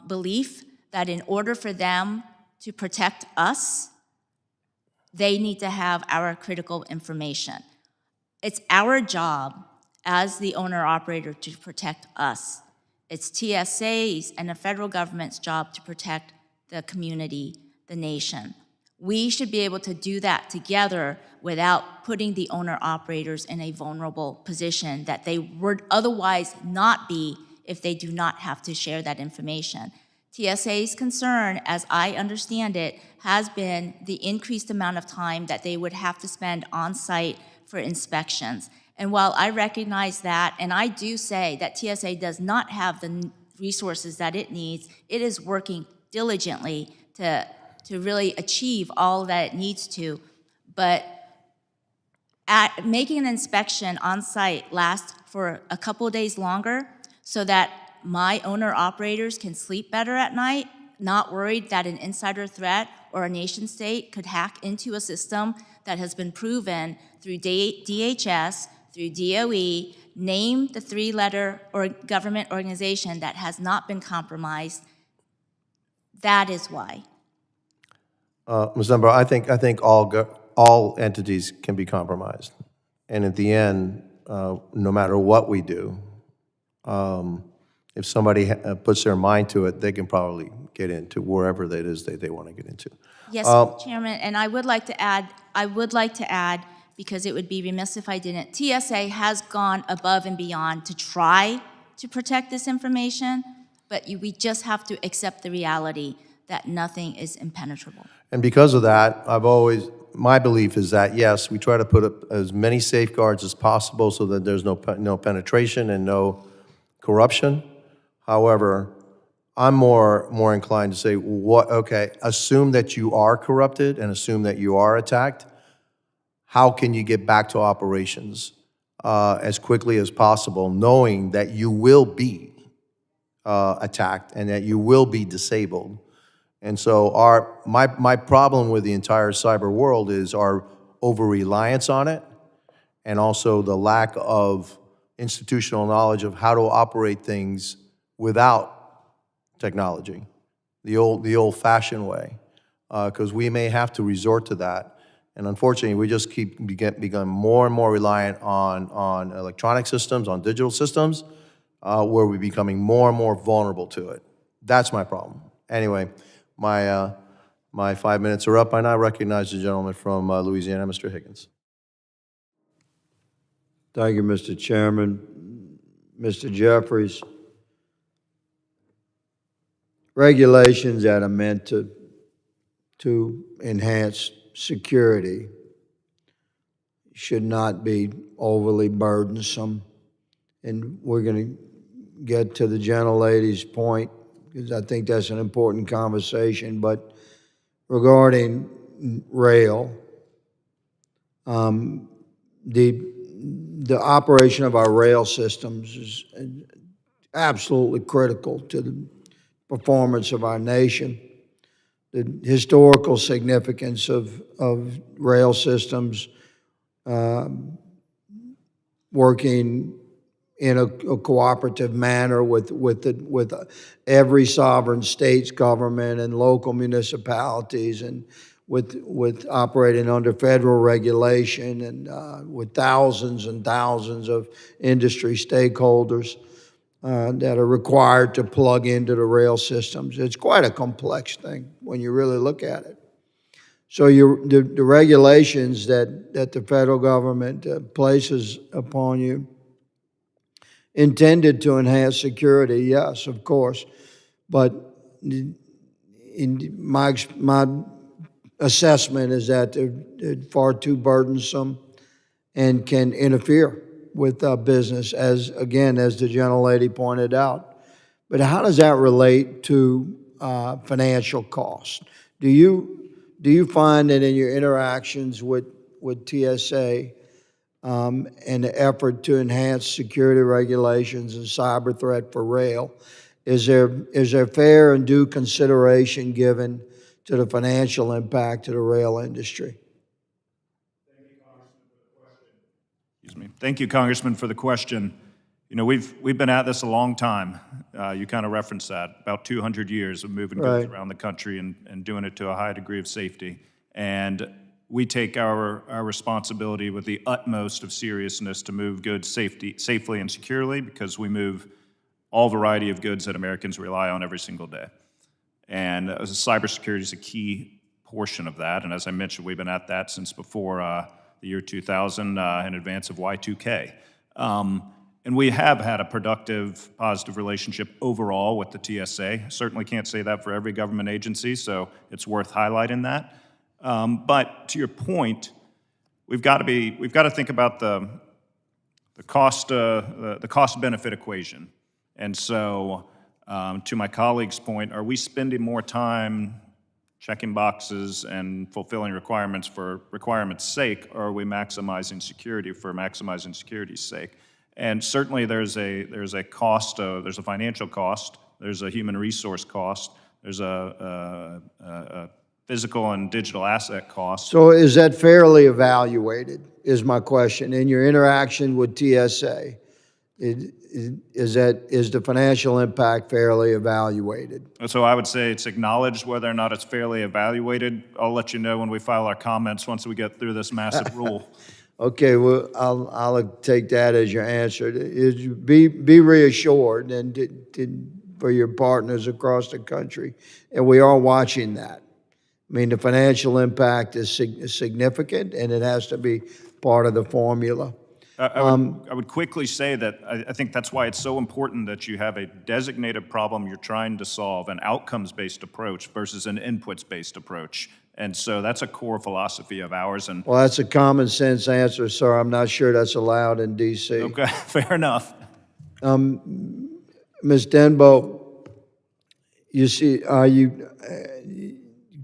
belief that in order for them to protect us, they need to have our critical information. It's our job as the owner-operator to protect us. It's TSA's and the federal government's job to protect the community, the nation. We should be able to do that together without putting the owner-operators in a vulnerable position that they would otherwise not be if they do not have to share that information. TSA's concern, as I understand it, has been the increased amount of time that they would have to spend on-site for inspections. And while I recognize that, and I do say that TSA does not have the resources that it needs, it is working diligently to really achieve all that it needs to. But making an inspection on-site last for a couple of days longer so that my owner-operators can sleep better at night, not worried that an insider threat or a nation state could hack into a system that has been proven through DHS, through DOE, name the three-letter or government organization that has not been compromised. That is why.
Ms. Dunbar, I think all entities can be compromised. And at the end, no matter what we do, if somebody puts their mind to it, they can probably get into wherever that is they want to get into.
Yes, Chairman, and I would like to add, because it would be remiss if I didn't, TSA has gone above and beyond to try to protect this information, but we just have to accept the reality that nothing is impenetrable.
And because of that, my belief is that, yes, we try to put up as many safeguards as possible so that there's no penetration and no corruption. However, I'm more inclined to say, okay, assume that you are corrupted and assume that you are attacked. How can you get back to operations as quickly as possible, knowing that you will be attacked and that you will be disabled? And so my problem with the entire cyber world is our over-reliance on it and also the lack of institutional knowledge of how to operate things without technology, the old-fashioned way, because we may have to resort to that. And unfortunately, we just becoming more and more reliant on electronic systems, on digital systems, where we're becoming more and more vulnerable to it. That's my problem. Anyway, my 5 minutes are up. I now recognize the gentleman from Louisiana, Mr. Higgins.
Thank you, Mr. Chairman. Mr. Jeffries, regulations that are meant to enhance security should not be overly burdensome. And we're going to get to the gentlelady's point, because I think that's an important conversation. But regarding rail, the operation of our rail systems is absolutely critical to the performance of our nation. The historical significance of rail systems working in a cooperative manner with every sovereign state's government and local municipalities, and with operating under federal regulation, and with thousands and thousands of industry stakeholders that are required to plug into the rail systems. It's quite a complex thing when you really look at it. So the regulations that the federal government places upon you, intended to enhance security, yes, of course, but in my assessment is that they're far too burdensome and can interfere with business, as the gentlelady pointed out. But how does that relate to financial cost? Do you find that in your interactions with TSA, and the effort to enhance security regulations and cyber threat for rail, is there fair and due consideration given to the financial impact to the rail industry?
Thank you, Congressman, for the question. You know, we've been at this a long time. You kind of referenced that, about 200 years of moving goods around the country and doing it to a high degree of safety. And we take our responsibility with the utmost of seriousness to move goods safely and securely, because we move all variety of goods that Americans rely on every single day. And cybersecurity is a key portion of that. And as I mentioned, we've been at that since before the year 2000, in advance of Y2K. And we have had a productive, positive relationship overall with the TSA. Certainly can't say that for every government agency, so it's worth highlighting that. But to your point, we've got to think about the cost-benefit equation. And so, to my colleague's point, are we spending more time checking boxes and fulfilling requirements for requirements' sake, or are we maximizing security for maximizing security's sake? And certainly there's a cost, there's a financial cost, there's a human resource cost, there's a physical and digital asset cost.
So is that fairly evaluated, is my question. In your interaction with TSA, is the financial impact fairly evaluated?
So I would say it's acknowledged. Whether or not it's fairly evaluated, I'll let you know when we file our comments once we get through this massive rule.
Okay, well, I'll take that as your answer. Be reassured, and for your partners across the country, and we are watching that. I mean, the financial impact is significant, and it has to be part of the formula.
I would quickly say that I think that's why it's so important that you have a designated problem you're trying to solve, an outcomes-based approach versus an inputs-based approach. And so that's a core philosophy of ours. And
well, that's a common sense answer, sir. I'm not sure that's allowed in D.C.
Okay, fair enough.
Ms. Denbo, you see,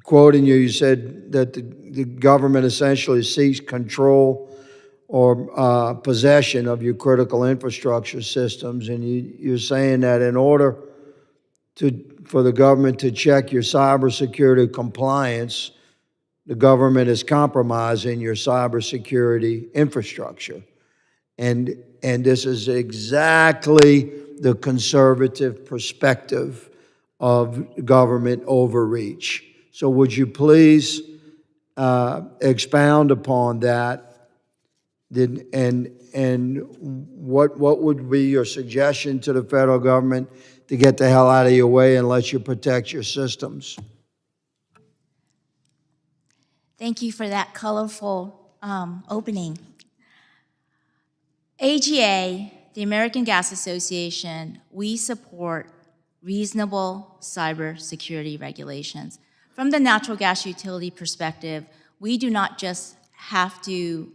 quoting you said that the government essentially seeks control or possession of your critical infrastructure systems, and you're saying that in order for the government to check your cybersecurity compliance, the government is compromising your cybersecurity infrastructure. And this is exactly the conservative perspective of government overreach. So would you please expound upon that? And what would be your suggestion to the federal government to get the hell out of your way and let you protect your systems?
Thank you for that colorful opening. AGA, the American Gas Association, we support reasonable cybersecurity regulations. From the natural gas utility perspective, we do not just have to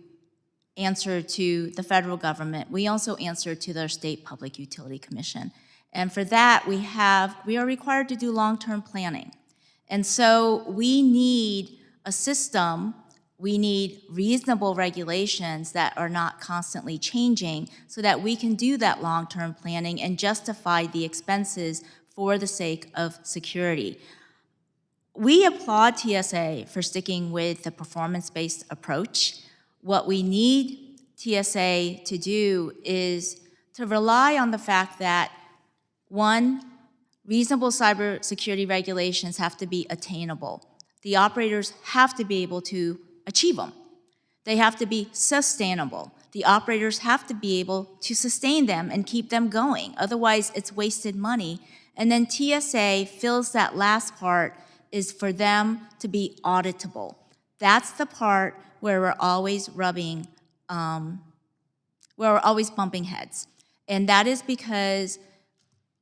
answer to the federal government, we also answer to their state public utility commission. And for that, we are required to do long-term planning. And so we need a system, we need reasonable regulations that are not constantly changing so that we can do that long-term planning and justify the expenses for the sake of security. We applaud TSA for sticking with the performance-based approach. What we need TSA to do is to rely on the fact that, one, reasonable cybersecurity regulations have to be attainable. The operators have to be able to achieve them. They have to be sustainable. The operators have to be able to sustain them and keep them going. Otherwise, it's wasted money. And then TSA fills that last part is for them to be auditable. That's the part where we're always bumping heads. And that is because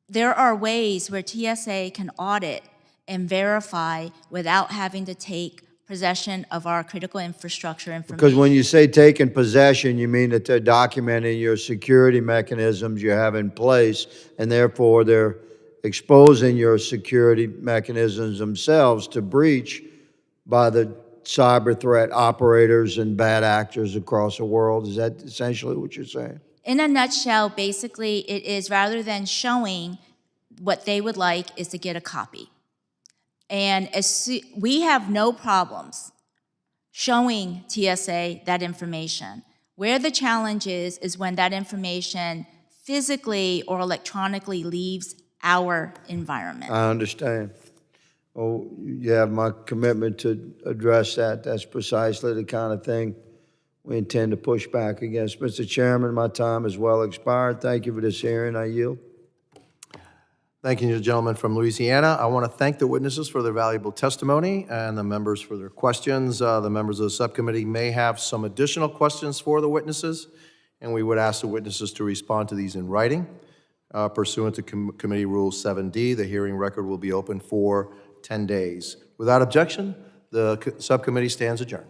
there are ways where TSA can audit and verify without having to take possession of our critical infrastructure information.
Because when you say taking possession, you mean that they're documenting your security mechanisms you have in place, and therefore they're exposing your security mechanisms themselves to breach by the cyber threat operators and bad actors across the world. Is that essentially what you're saying?
In a nutshell, basically, it is rather than showing what they would like is to get a copy. And we have no problems showing TSA that information. Where the challenge is when that information physically or electronically leaves our environment.
I understand. Oh, you have my commitment to address that. That's precisely the kind of thing we intend to push back against. Mr. Chairman, my time is well expired. Thank you for this hearing. I yield.
Thank you, gentlemen from Louisiana. I want to thank the witnesses for their valuable testimony and the members for their questions. The members of the subcommittee may have some additional questions for the witnesses, and we would ask the witnesses to respond to these in writing. Pursuant to Committee Rule 7D, the hearing record will be open for 10 days. Without objection, the subcommittee stands adjourned.